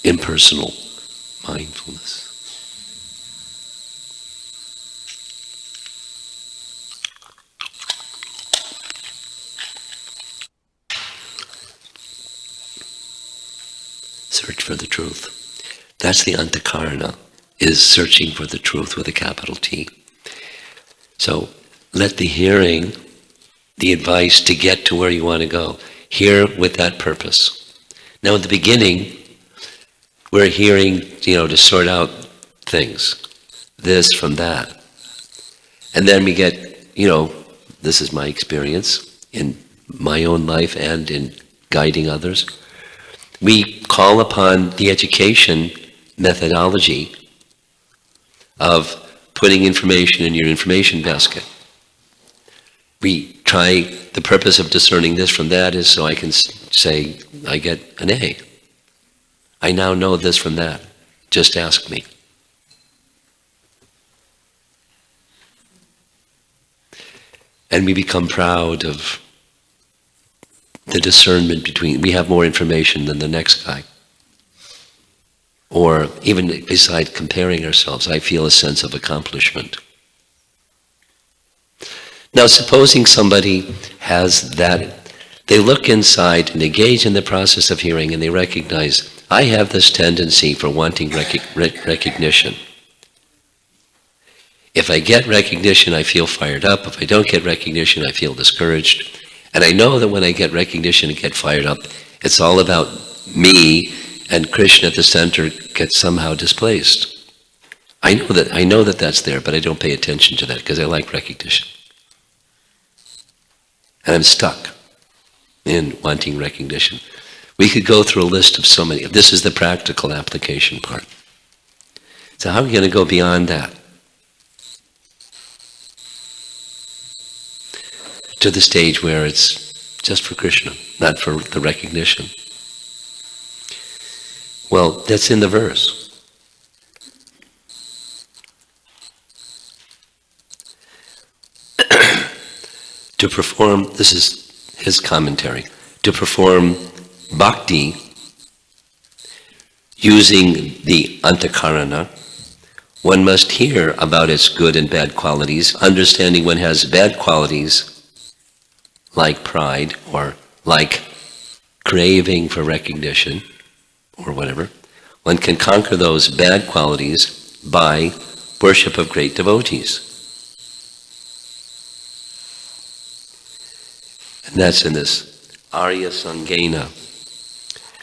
Impersonal mindfulness. Search for the truth. That's the antakarana, is searching for the truth with a capital T. So let the hearing, the advice to get to where you want to go, hear with that purpose. Now at the beginning, we're hearing, to sort out things, this from that. And then we get, this is my experience in my own life and in guiding others. We call upon the education methodology of putting information in your information basket. We try, the purpose of discerning this from that is so I can say, I get an A. I now know this from that. Just ask me. And we become proud of the discernment between, we have more information than the next guy. Or even beside comparing ourselves, I feel a sense of accomplishment. Now supposing somebody has that, they look inside and engage in the process of hearing and they recognize, I have this tendency for wanting recognition. If I get recognition, I feel fired up. If I don't get recognition, I feel discouraged. And I know that when I get recognition and get fired up, it's all about me, and Krishna at the center gets somehow displaced. I know that that's there, but I don't pay attention to that because I like recognition. And I'm stuck in wanting recognition. We could go through a list of so many. This is the practical application part. So how are we going to go beyond that? To the stage where it's just for Krishna, not for the recognition. Well, that's in the verse. To perform, this is his commentary, to perform bhakti using the antakarana, one must hear about its good and bad qualities, understanding one has bad qualities like pride or like craving for recognition or whatever. One can conquer those bad qualities by worship of great devotees. And that's in this Arya Sangena.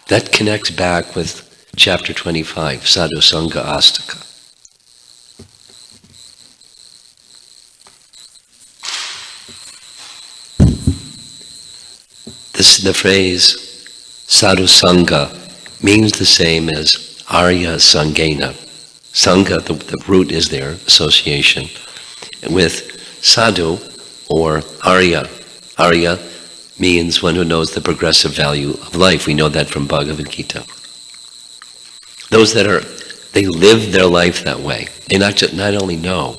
That connects back with chapter 25, Sadhu Sangha Astaka. The phrase Sadhu Sangha means the same as Arya Sangena. Sangha, the root is there, association, with sadhu or Arya. Arya means one who knows the progressive value of life. We know that from Bhagavad Gita. Those they live their life that way. They not only know,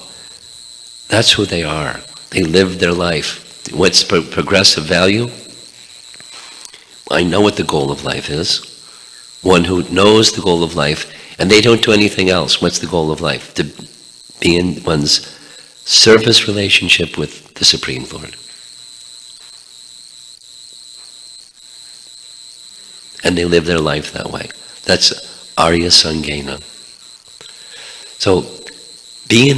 that's who they are. They live their life. What's progressive value? I know what the goal of life is. one who knows the goal of life, and they don't do anything else. What's the goal of life? To be in one's service relationship with the Supreme Lord. And they live their life that way. That's Arya Sangena. So be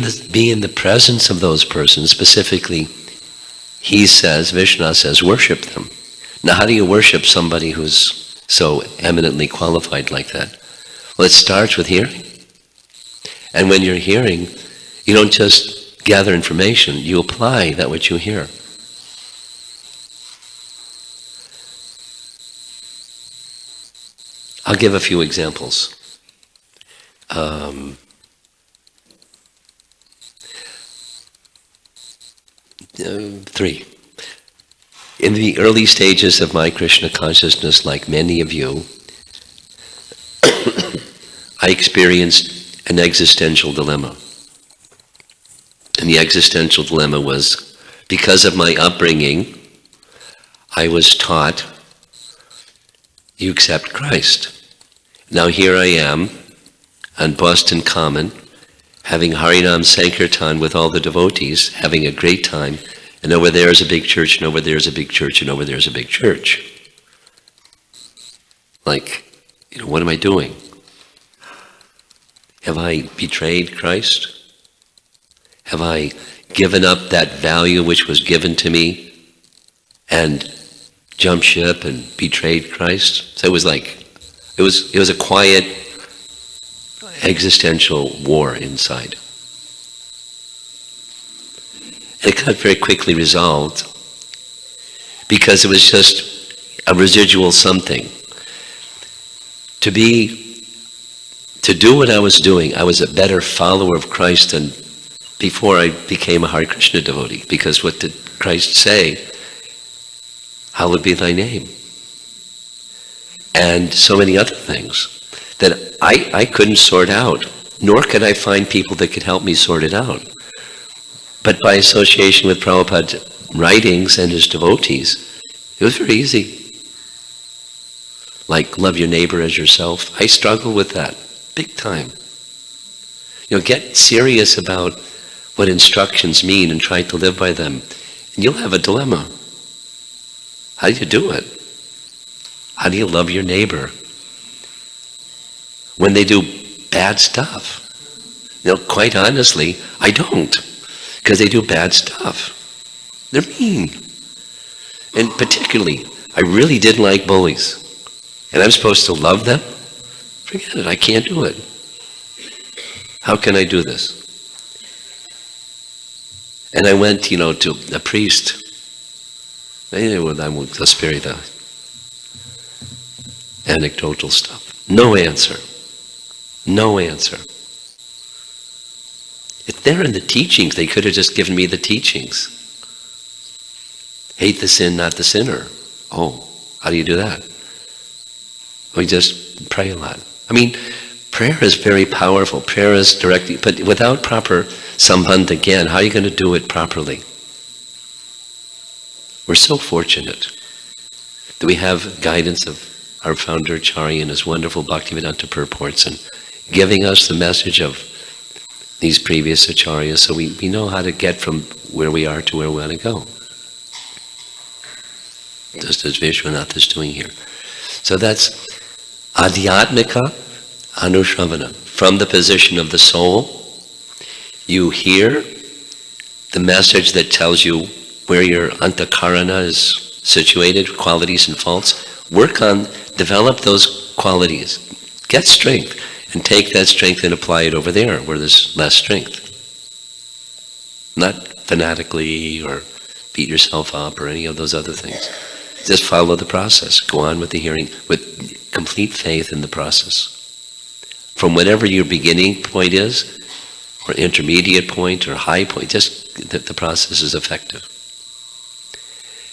in the presence of those persons, specifically, he says, Vishnu says, worship them. Now how do you worship somebody who's so eminently qualified like that? Well, it starts with hearing. And when you're hearing, you don't just gather information, you apply that which you hear. I'll give a few examples. 3. In the early stages of my Krishna consciousness, like many of you, I experienced an existential dilemma. And the existential dilemma was, because of my upbringing, I was taught, you accept Christ. Now here I am, on Boston Common, having Harinam Sankirtan with all the devotees, having a great time, and over there is a big church, and over there is a big church, and over there is a big church. Like, what am I doing? Have I betrayed Christ? Have I given up that value which was given to me and jumped ship and betrayed Christ? So it was like, it was a quiet existential war inside. And it got very quickly resolved because it was just a residual something. To do what I was doing, I was a better follower of Christ than before I became a Hare Krishna devotee. Because what did Christ say? Hallowed be thy name. And so many other things that I couldn't sort out, nor could I find people that could help me sort it out. But by association with Prabhupada's writings and his devotees, it was very easy. Like, love your neighbor as yourself. I struggle with that, big time. Get serious about what instructions mean and try to live by them. And you'll have a dilemma. How do you do it? How do you love your neighbor when they do bad stuff? Quite honestly, I don't. Because they do bad stuff. They're mean. And particularly, I really didn't like bullies. And I'm supposed to love them? Forget it, I can't do it. How can I do this? And I went, to a priest. I will spare you the anecdotal stuff. No answer. No answer. It's there in the teachings. They could have just given me the teachings. Hate the sin, not the sinner. Oh, how do you do that? We just pray a lot. Prayer is very powerful. Prayer is directly, but without proper sambandha again, how are you going to do it properly? We're so fortunate that we have guidance of our founder Acharya and his wonderful Bhaktivedanta purports and giving us the message of these previous acharyas, so we know how to get from where we are to where we want to go. Just as Vishwanath is doing here. So that's Adhyatmika Anushravana. From the position of the soul, you hear the message that tells you where your antakarana is situated, qualities and faults. Work on, develop those qualities. Get strength. And take that strength and apply it over there where there's less strength. Not fanatically or beat yourself up or any of those other things. Just follow the process. Go on with the hearing with complete faith in the process. From whatever your beginning point is, or intermediate point or high point, just the process is effective.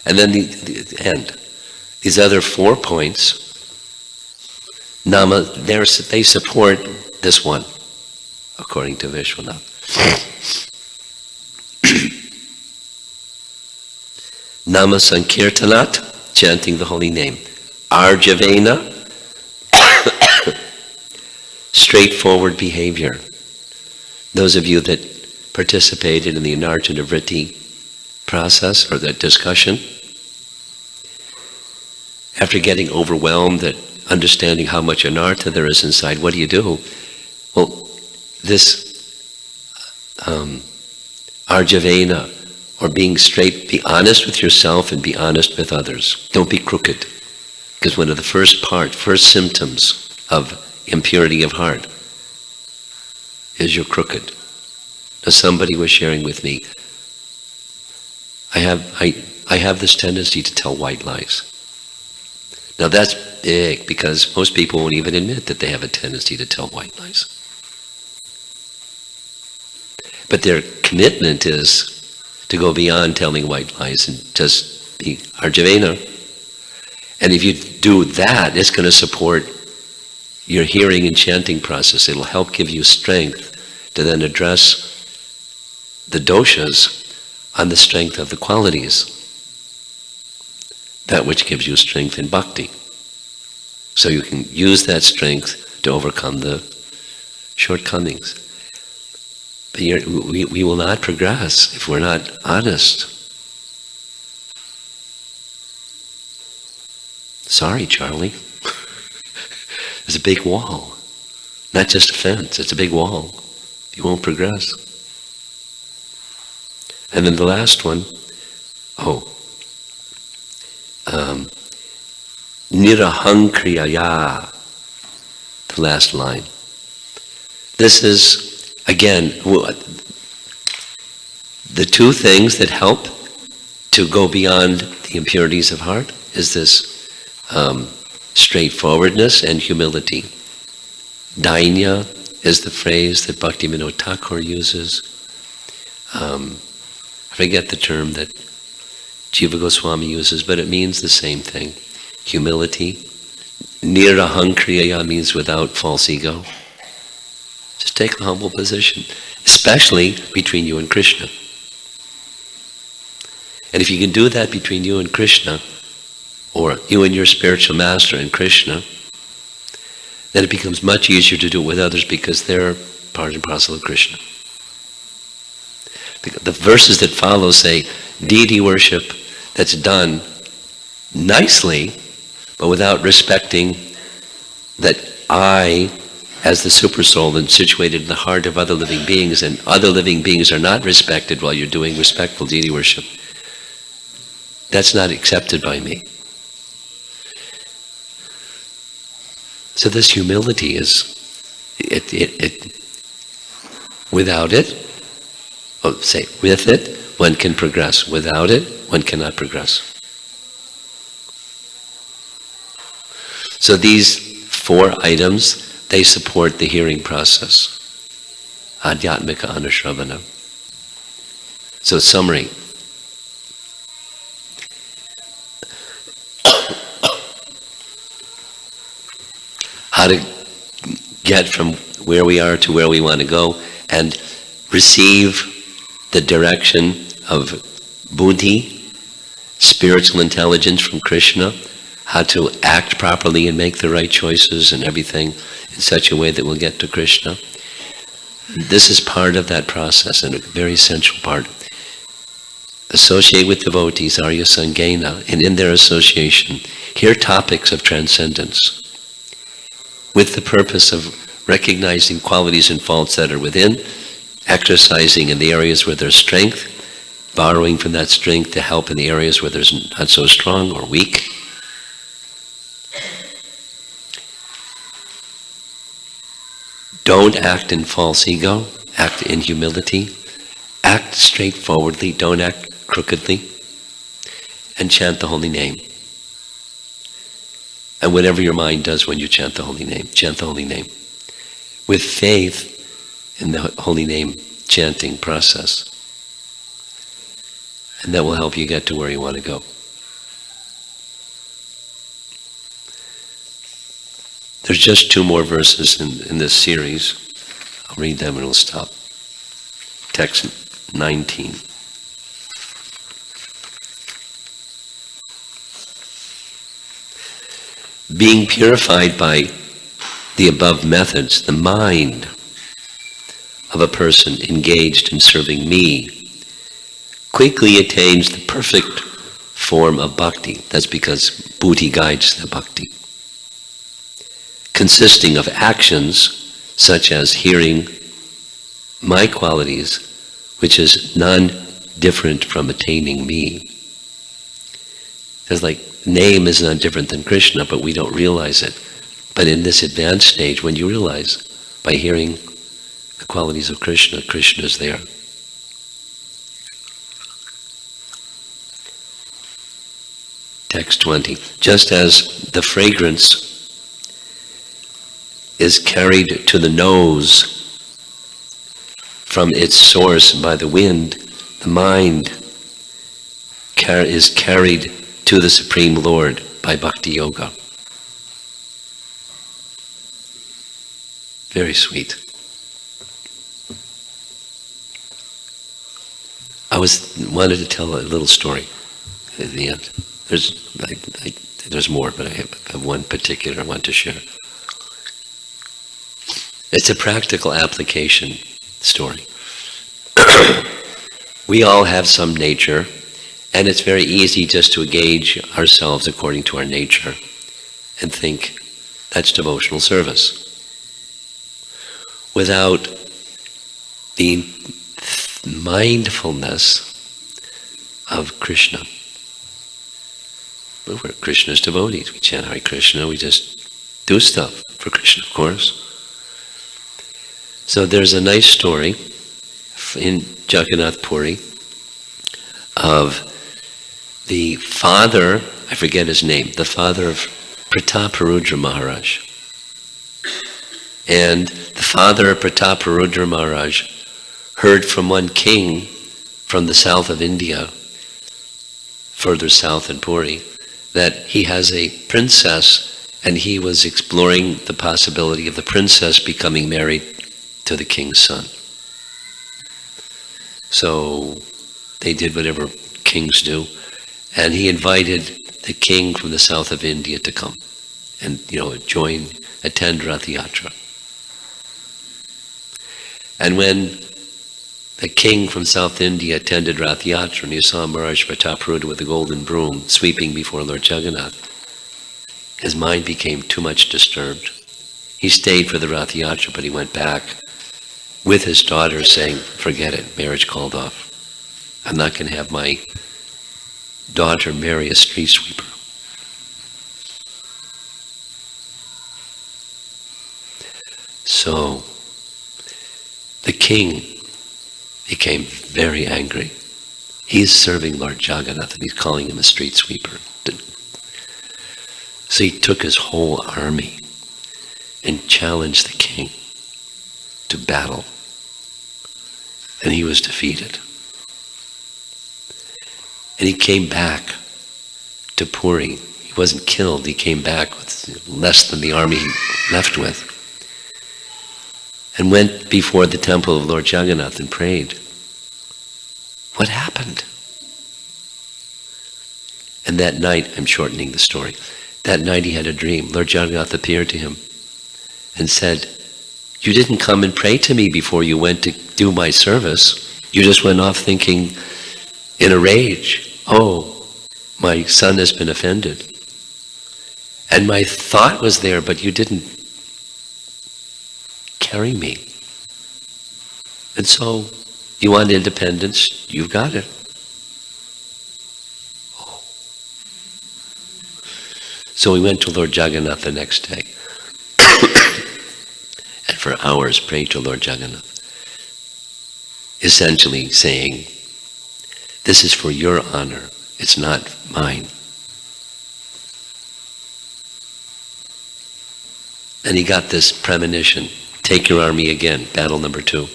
And then the end. These other 4 points, Nama, they support this one, according to Vishwanath. Nama Sankirtanat, chanting the holy name. Arjavena, straightforward behavior. Those of you that participated in the Anarjana Vritti process, or that discussion, after getting overwhelmed at understanding how much anartha there is inside, what do? Well, this arjavena, or being straight, be honest with yourself and be honest with others. Don't be crooked. Because one of the first symptoms of impurity of heart is you're crooked. Now somebody was sharing with me, I have this tendency to tell white lies. Now that's big, because most people won't even admit that they have a tendency to tell white lies. But their commitment is to go beyond telling white lies and just be arjavena. And if you do that, it's going to support your hearing and chanting process. It'll help give you strength to then address the doshas on the strength of the qualities. That which gives you strength in bhakti. So you can use that strength to overcome the shortcomings. But we will not progress if we're not honest. Sorry, Charlie. There's a big wall. Not just a fence, it's a big wall. You won't progress. And then the last one, nirahankriyaya, the last line. This is, again, the two things that help to go beyond the impurities of heart is this straightforwardness and humility. Dainya is the phrase that Bhaktivinoda Thakur uses. I forget the term that Jiva Goswami uses, but it means the same thing. Humility. Nirahankriyaya means without false ego. Just take a humble position, especially between you and Krishna. And if you can do that between you and Krishna, or you and your spiritual master and Krishna, then it becomes much easier to do it with others because they're part and parcel of Krishna. The verses that follow say, deity worship that's done nicely, but without respecting that I, as the supersoul, am situated in the heart of other living beings, and other living beings are not respected while you're doing respectful deity worship. That's not accepted by me. So this humility is, without it, with it, one can progress. Without it, one cannot progress. So these 4 items, they support the hearing process. Adhyatmika anusravana. So summary. How to get from where we are to where we want to go and receive the direction of buddhi, spiritual intelligence from Krishna, how to act properly and make the right choices and everything in such a way that we'll get to Krishna. This is part of that process and a very essential part. Associate with devotees, Arya Sangena, and in their association, hear topics of transcendence with the purpose of recognizing qualities and faults that are within, exercising in the areas where there's strength, borrowing from that strength to help in the areas where there's not so strong or weak. Don't act in false ego, act in humility, act straightforwardly, don't act crookedly, and chant the holy name. And whatever your mind does when you chant the holy name, chant the holy name. With faith in the holy name chanting process. And that will help you get to where you want to go. There's just 2 more verses in this series. I'll read them and we'll stop. Text 19. Being purified by the above methods, the mind of a person engaged in serving me quickly attains the perfect form of bhakti. That's because buddhi guides the bhakti, consisting of actions such as hearing my qualities, which is none different from attaining me. It's like name is not different than Krishna, but we don't realize it. But in this advanced stage, when you realize by hearing the qualities of Krishna, Krishna is there. Text 20. Just as the fragrance is carried to the nose from its source by the wind, the mind is carried to the Supreme Lord by Bhakti Yoga. Very sweet. I wanted to tell a little story at the end. There's more, but I have one particular I want to share. It's a practical application story. We all have some nature, and it's very easy just to gauge ourselves according to our nature and think that's devotional service, without the mindfulness of Krishna. We're Krishna's devotees. We chant Hare Krishna, we just do stuff for Krishna, of course. So there's a nice story in Jagannath Puri of the father, I forget his name, the father of Prataparudra Maharaj. And the father of Prataparudra Maharaj heard from one king from the south of India, further south in Puri, that he has a princess, and he was exploring the possibility of the princess becoming married to the king's son. So they did whatever kings do, and he invited the king from the south of India to come and attend Rath Yatra. And when the king from South India attended Rath Yatra and he saw Maharaj Prataparudra with the golden broom sweeping before Lord Jagannath, his mind became too much disturbed. He stayed for the Rath Yatra, but he went back with his daughter saying, forget it, marriage called off. I'm not going to have my daughter marry a street sweeper. So the king became very angry. He's serving Lord Jagannath and he's calling him a street sweeper. So he took his whole army and challenged the king to battle. And he was defeated. And he came back to Puri. He wasn't killed, he came back with less than the army he left with. And went before the temple of Lord Jagannath and prayed. What happened? And that night, I'm shortening the story, that night he had a dream. Lord Jagannath appeared to him and said, you didn't come and pray to me before you went to do my service. You just went off thinking in a rage, oh, my son has been offended. And my thought was there, but you didn't carry me. And so, you want independence, you've got it. Oh. So we went to Lord Jagannath the next day. And for hours prayed to Lord Jagannath. Essentially saying, this is for your honor, it's not mine. And he got this premonition, take your army again, battle number 2.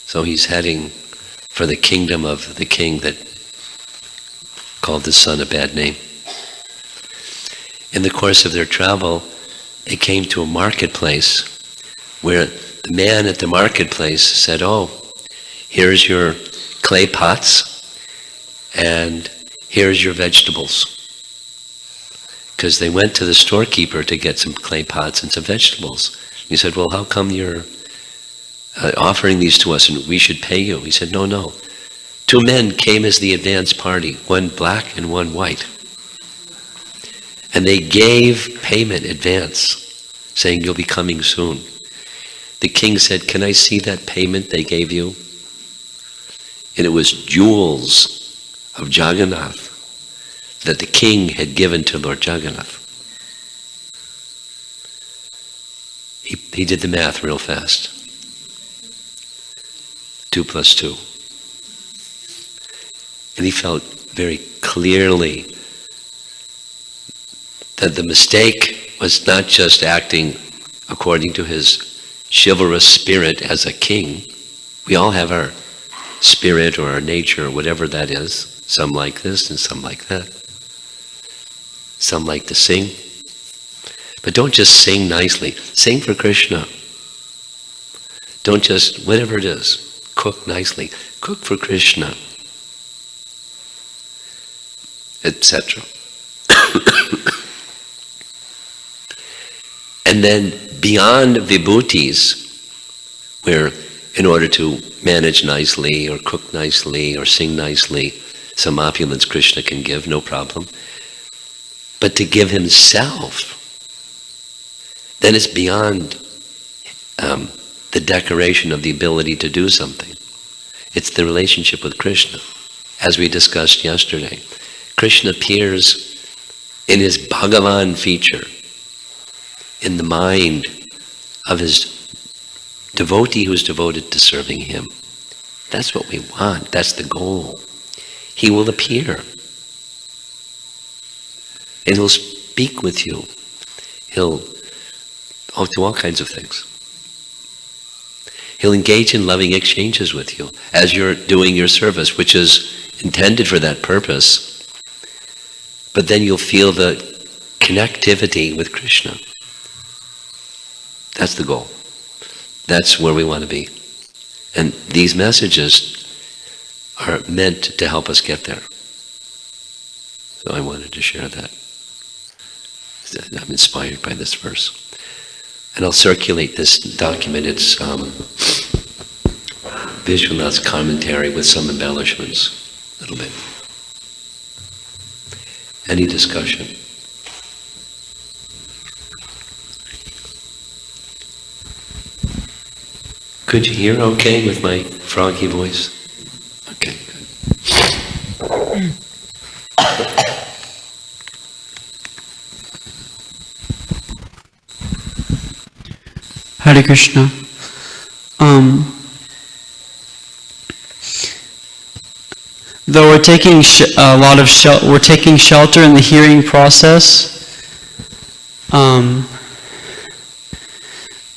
So he's heading for the kingdom of the king that called his son a bad name. In the course of their travel, they came to a marketplace where the man at the marketplace said, oh, here's your clay pots and here's your vegetables. because they went to the storekeeper to get some clay pots and some vegetables. He said, well, how come you're offering these to us and we should pay you? He said, no, no. 2 men came as the advance party, one black and one white. And they gave payment advance, saying, you'll be coming soon. The king said, can I see that payment they gave you? And it was jewels of Jagannath that the king had given to Lord Jagannath. He did the math real fast. 2 plus 2. And he felt very clearly that the mistake was not just acting according to his chivalrous spirit as a king. We all have our spirit or our nature or whatever that is. Some like this and some like that. Some like to sing. But don't just sing nicely. Sing for Krishna. Don't just, whatever it is, cook nicely. Cook for Krishna. Etc. And then beyond vibhutis, where in order to manage nicely or cook nicely or sing nicely, some opulence Krishna can give, no problem. But to give himself, then it's beyond the decoration of the ability to do something. It's the relationship with Krishna. As we discussed yesterday, Krishna appears in his Bhagavan feature, in the mind of his devotee who's devoted to serving him. That's what we want. That's the goal. He will appear. And he'll speak with you. He'll do all kinds of things. He'll engage in loving exchanges with you as you're doing your service, which is intended for that purpose. But then you'll feel the connectivity with Krishna. That's the goal. That's where we want to be. And these messages are meant to help us get there. So I wanted to share that. I'm inspired by this verse. And I'll circulate this document. It's Vishwanath's commentary with some embellishments, a little bit. Any discussion? Could you hear okay with my froggy voice? Okay, good. Hare Krishna. Though we're taking we're taking shelter in the hearing process,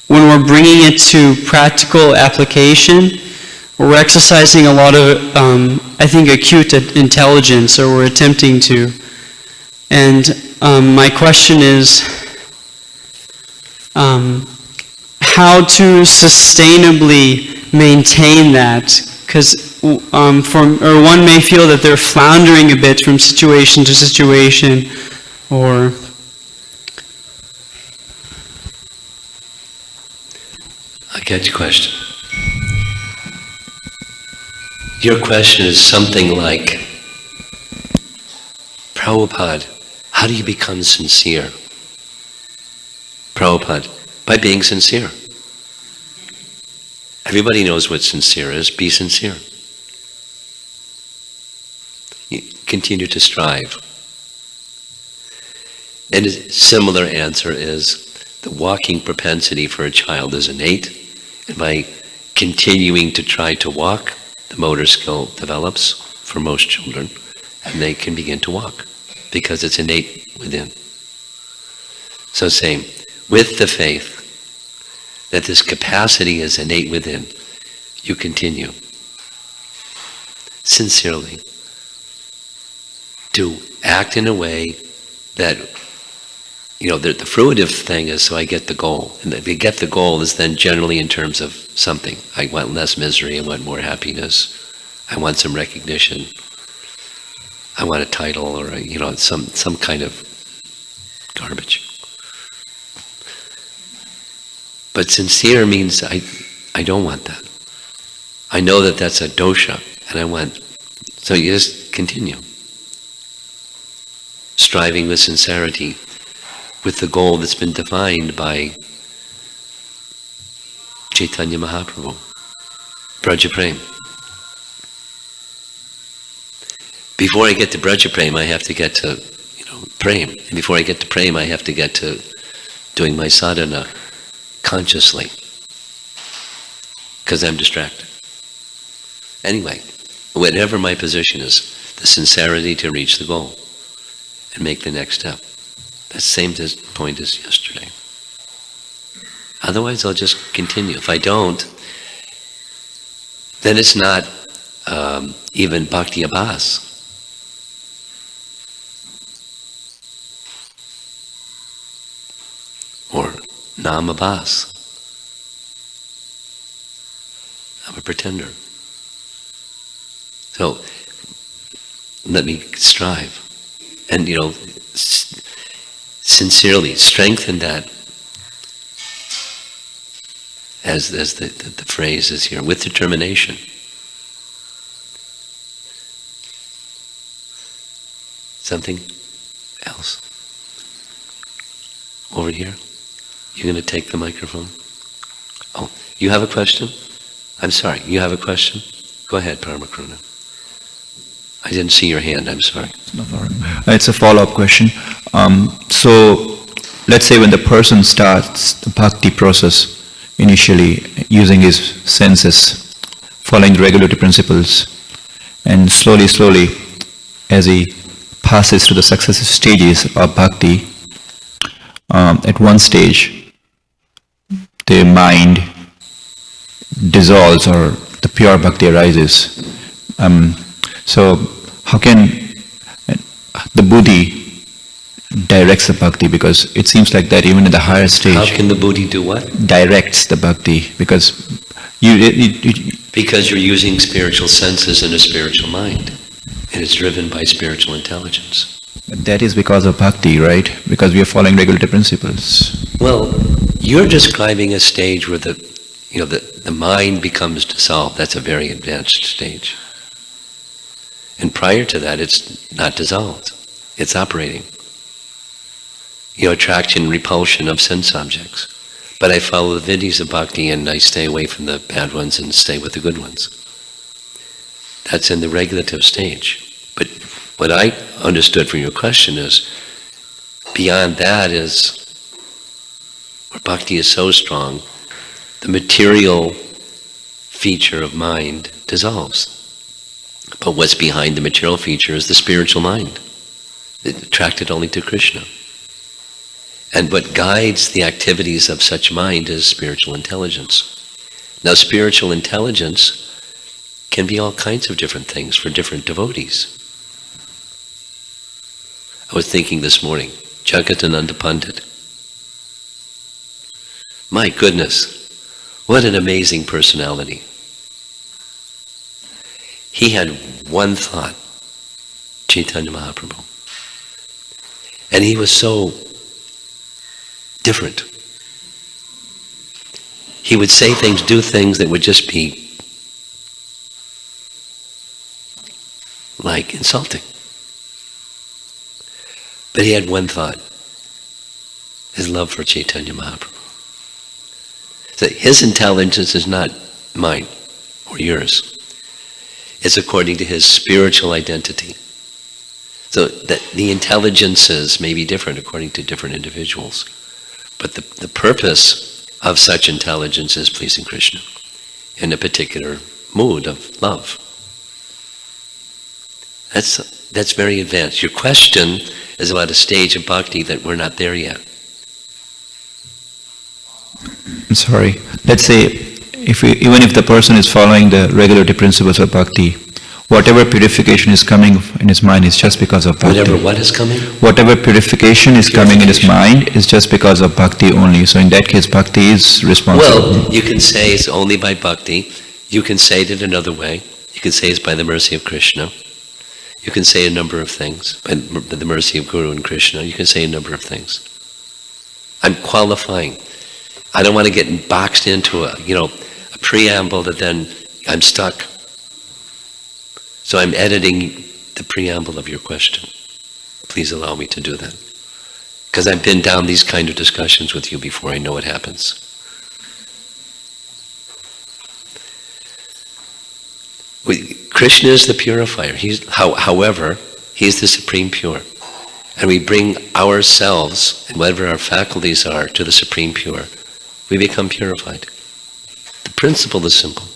when we're bringing it to practical application, we're exercising a lot of, I think, acute intelligence, or we're attempting to. And my question is, how to sustainably maintain that? Because one may feel that they're floundering a bit from situation to situation, or... I get your question. Your question is something like, Prabhupada, how do you become sincere? Prabhupada, by being sincere. Everybody knows what sincere is. Be sincere. You continue to strive. And a similar answer is, the walking propensity for a child is innate. And by continuing to try to walk, the motor skill develops for most children, and they can begin to walk because it's innate within. So same, with the faith that this capacity is innate within, you continue sincerely to act in a way that, the fruitive thing is, so I get the goal. And if you get the goal is then generally in terms of something. I want less misery, I want more happiness, I want some recognition, I want a title, or some kind of garbage. But sincere means I don't want that. I know that that's a dosha, and I want. So you just continue. Striving with sincerity, with the goal that's been defined by Chaitanya Mahaprabhu, Braja Prem. Before I get to Braja Prem, I have to get to, Prem. And before I get to Prem, I have to get to doing my sadhana consciously, because I'm distracted. Anyway, whatever my position is, the sincerity to reach the goal and make the next step. That's the same point as yesterday. Otherwise, I'll just continue. If I don't, then it's not even bhakti abhas. Or nam abhas. I'm a pretender. So, let me strive. And, sincerely strengthen that, as the phrase is here, with determination. Something else? Over here? You're going to take the microphone? Oh, you have a question? I'm sorry, you have a question? Go ahead, Paramakruna. I didn't see your hand, I'm sorry. It's a follow-up question. So, let's say when the person starts the bhakti process, initially using his senses, following the regulatory principles, and slowly, as he passes through the successive stages of bhakti, at one stage, the mind dissolves or the pure bhakti arises. So how can the buddhi directs the bhakti? Because it seems like that even in the higher stage. How can the buddhi do what? Directs the bhakti, because because you're using spiritual senses and a spiritual mind, and it's driven by spiritual intelligence. That is because of bhakti, right? Because we are following regulatory principles. Well, you're describing a stage where the mind becomes dissolved. That's a very advanced stage. And prior to that, it's not dissolved. It's operating. Attraction, repulsion of sense objects. But I follow the vidhis of bhakti and I stay away from the bad ones and stay with the good ones. That's in the regulative stage. But what I understood from your question is, beyond that is, where bhakti is so strong, the material feature of mind dissolves. But what's behind the material feature is the spiritual mind, attracted only to Krishna. And what guides the activities of such mind is spiritual intelligence. Now, spiritual intelligence can be all kinds of different things for different devotees. I was thinking this morning, Jagadananda Pandit. My goodness, what an amazing personality. He had one thought, Chaitanya Mahaprabhu. And he was so different. He would say things, do things that would just be like insulting. But he had one thought, his love for Chaitanya Mahaprabhu. So his intelligence is not mine or yours. It's according to his spiritual identity. So that the intelligences may be different according to different individuals. But the purpose of such intelligence is pleasing Krishna in a particular mood of love. That's very advanced. Your question is about a stage of bhakti that we're not there yet. I'm sorry. Let's say, even if the person is following the regulatory principles of bhakti, whatever purification is coming in his mind is just because of bhakti. Whatever what is coming? Whatever purification is coming in his mind is just because of bhakti only. So in that case, bhakti is responsible. Well, you can say it's only by bhakti. You can say it another way. You can say it's by the mercy of Krishna. You can say a number of things. By the mercy of Guru and Krishna, you can say a number of things. I'm qualifying. I don't want to get boxed into a preamble that then I'm stuck. So I'm editing the preamble of your question. Please allow me to do that. Because I've been down these kind of discussions with you before. I know what happens. Krishna is the purifier. However, He's the supreme pure. And we bring ourselves and whatever our faculties are to the supreme pure. We become purified. The principle is simple.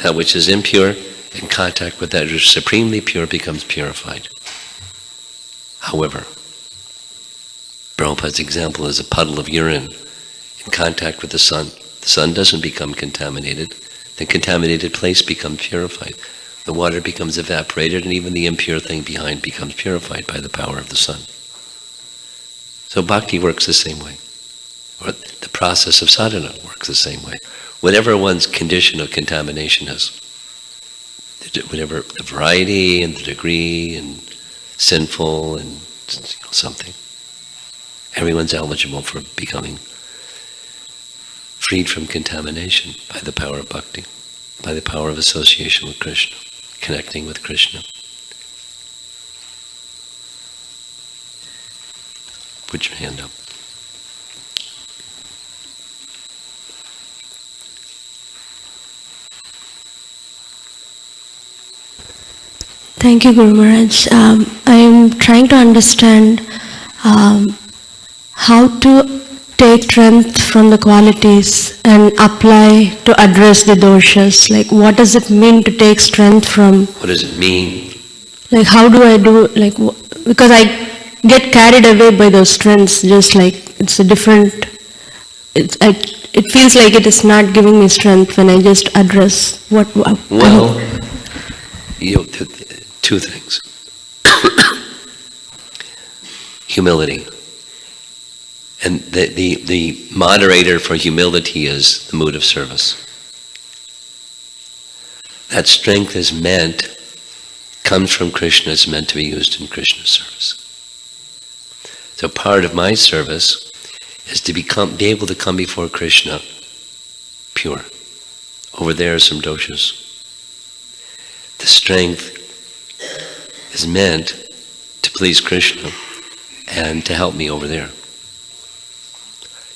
That which is impure in contact with that which is supremely pure becomes purified. However, Prabhupada's example is a puddle of urine in contact with the sun. The sun doesn't become contaminated. The contaminated place becomes purified. The water becomes evaporated, and even the impure thing behind becomes purified by the power of the sun. So bhakti works the same way. Or the process of sadhana works the same way. Whatever one's condition of contamination is, whatever the variety and the degree and sinful and something, everyone's eligible for becoming freed from contamination by the power of bhakti, by the power of association with Krishna, connecting with Krishna. Put your hand up. Thank you, Guru Maharaj. I am trying to understand how to take strength from the qualities and apply to address the doshas. Like, what does it mean to take strength from? What does it mean? Like, how do I do? Like, because I get carried away by those strengths. Just like it's a different. It feels like it is not giving me strength when I just address what. Well, two things. Humility. And the moderator for humility is the mood of service. That strength comes from Krishna, it's meant to be used in Krishna's service. So part of my service is to be able to come before Krishna pure. Over there are some doshas. The strength is meant to please Krishna and to help me over there.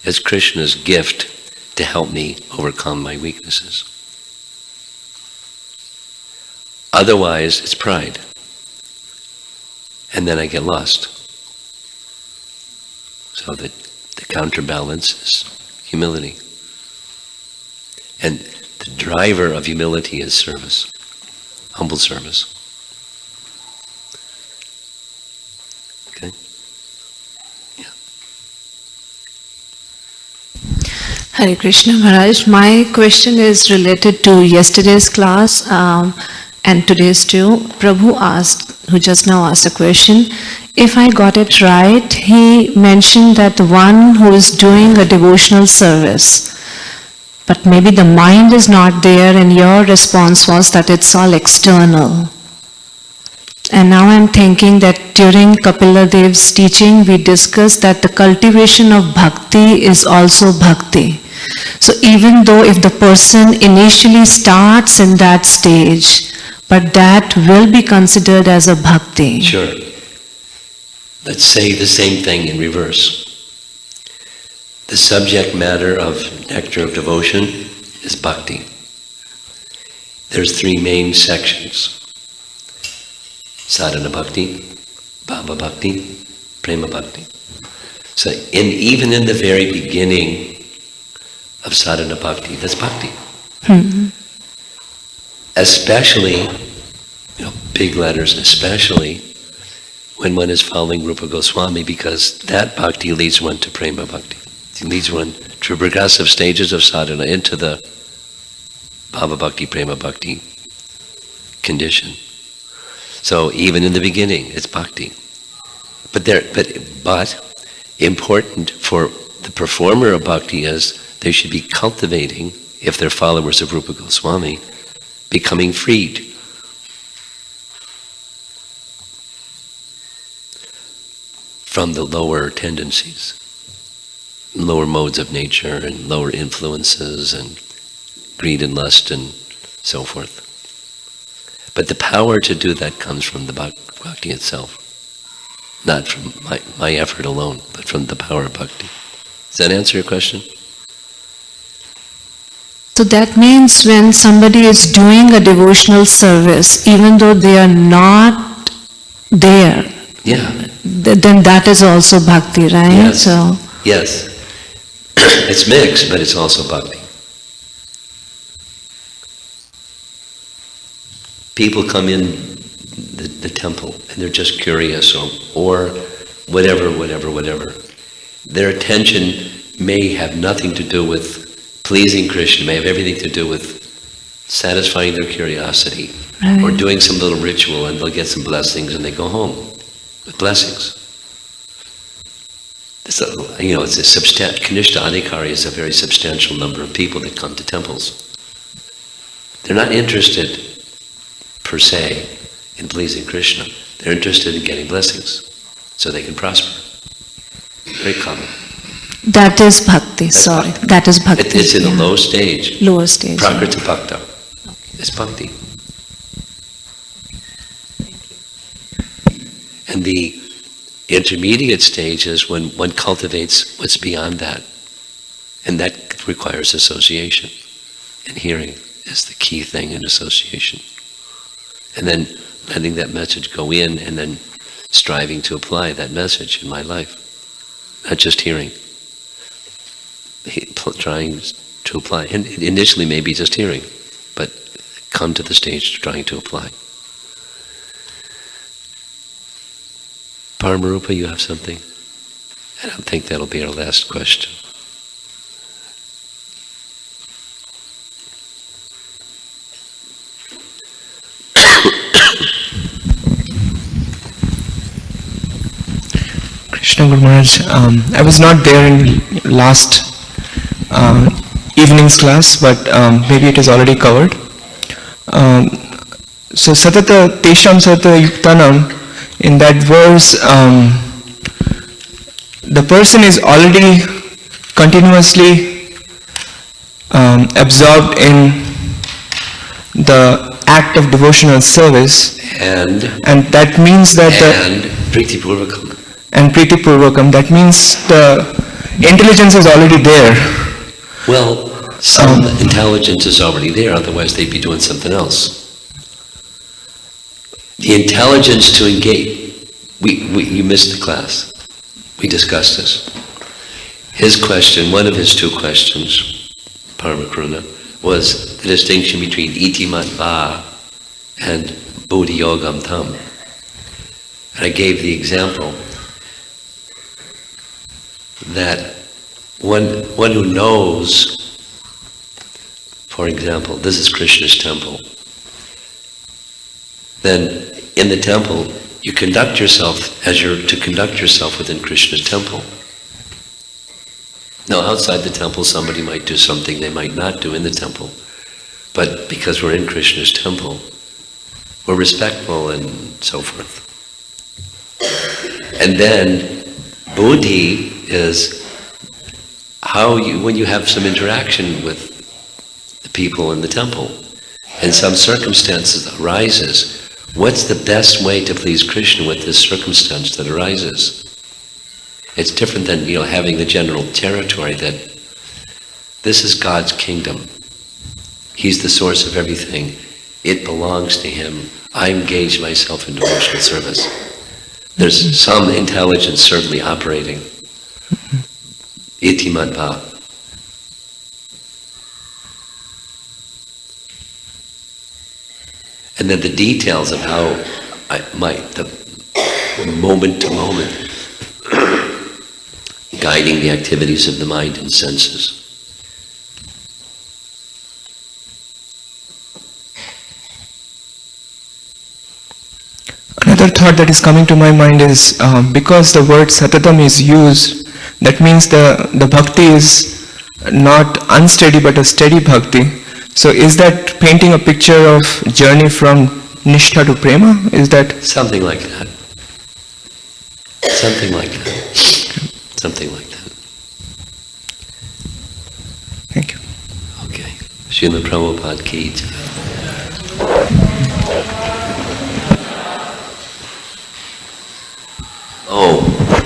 It's Krishna's gift to help me overcome my weaknesses. Otherwise, it's pride. And then I get lost. So the counterbalance is humility. And the driver of humility is service, humble service. Okay? Yeah. Hare Krishna Maharaj, my question is related to yesterday's class and today's too. Prabhu asked, who just now asked a question, if I got it right, he mentioned that one who is doing a devotional service, but maybe the mind is not there, and your response was that it's all external. And now I'm thinking that during Kapila Dev's teaching, we discussed that the cultivation of bhakti is also bhakti. So even though if the person initially starts in that stage, but that will be considered as a bhakti. Sure. Let's say the same thing in reverse. The subject matter of nectar of devotion is bhakti. There's three main sections. Sadhana bhakti, bhava bhakti, prema bhakti. So even in the very beginning of sadhana bhakti, that's bhakti. Mm-hmm. Especially, big letters, especially when one is following Rupa Goswami, because that bhakti leads one to prema bhakti. It leads one to progressive stages of sadhana into the bhava bhakti, prema bhakti condition. So even in the beginning, it's bhakti. But important for the performer of bhakti is they should be cultivating, if they're followers of Rupa Goswami, becoming freed from the lower tendencies, lower modes of nature and lower influences and greed and lust and so forth. But the power to do that comes from the bhakti itself, not from my effort alone, but from the power of bhakti. Does that answer your question? So that means when somebody is doing a devotional service, even though they are not there, Yeah. then that is also bhakti, right? Yes. So Yes. It's mixed, but it's also bhakti. People come in the temple and they're just curious or whatever. Their attention may have nothing to do with pleasing Krishna, may have everything to do with satisfying their curiosity, Right. or doing some little ritual, and they'll get some blessings and they go home with blessings. So, it's a Kanishta Adhikari is a very substantial number of people that come to temples. They're not interested per se in pleasing Krishna. They're interested in getting blessings so they can prosper. Very common. that is bhakti, That's sorry. bhakti. That is bhakti. It's in yeah. a low stage. Lower stage. Prakriti bhakta. It's bhakti. And the intermediate stage is when one cultivates what's beyond that. And that requires association. And hearing is the key thing in association. And then letting that message go in and then striving to apply that message in my life. Not just hearing. Trying to apply. And initially maybe just hearing, but come to the stage of trying to apply. Paramarupa, you have something? I don't think that'll be our last question. Krishna Guru Maharaj, I was not there in last evening's class, but maybe it is already covered. So Satata Tesham Satata Yuktanam, in that verse, the person is already continuously absorbed in the act of devotional service, And that means that Priti Purvakam. and Priti Purvakam, that means the intelligence is already there. Well, some intelligence is already there, otherwise they'd be doing something else. The intelligence to engage, you missed the class. We discussed this. His question, one of his two questions, Paramakruna, was the distinction between iti matva and buddhi yogam tam. And I gave the example that one who knows, for example, this is Krishna's temple, then in the temple you conduct yourself as you're to conduct yourself within Krishna's temple. Now outside the temple somebody might do something they might not do in the temple, but because we're in Krishna's temple, we're respectful and so forth. And then buddhi is how when you have some interaction with the people in the temple and some circumstances arises, what's the best way to please Krishna with this circumstance that arises? It's different than having the general territory that this is God's kingdom. He's the source of everything. It belongs to Him. I engage myself in devotional service. There's some intelligence certainly operating. Iti matva. And then the details of how the moment to moment, guiding the activities of the mind and senses. Another thought that is coming to my mind is because the word satatam is used, that means the bhakti is not unsteady but a steady bhakti. So is that painting a picture of journey from nishtha to prema? Is that Something like that. Something like that. Something like that. Thank you. Okay. Srila Prabhupada ki jai. Oh.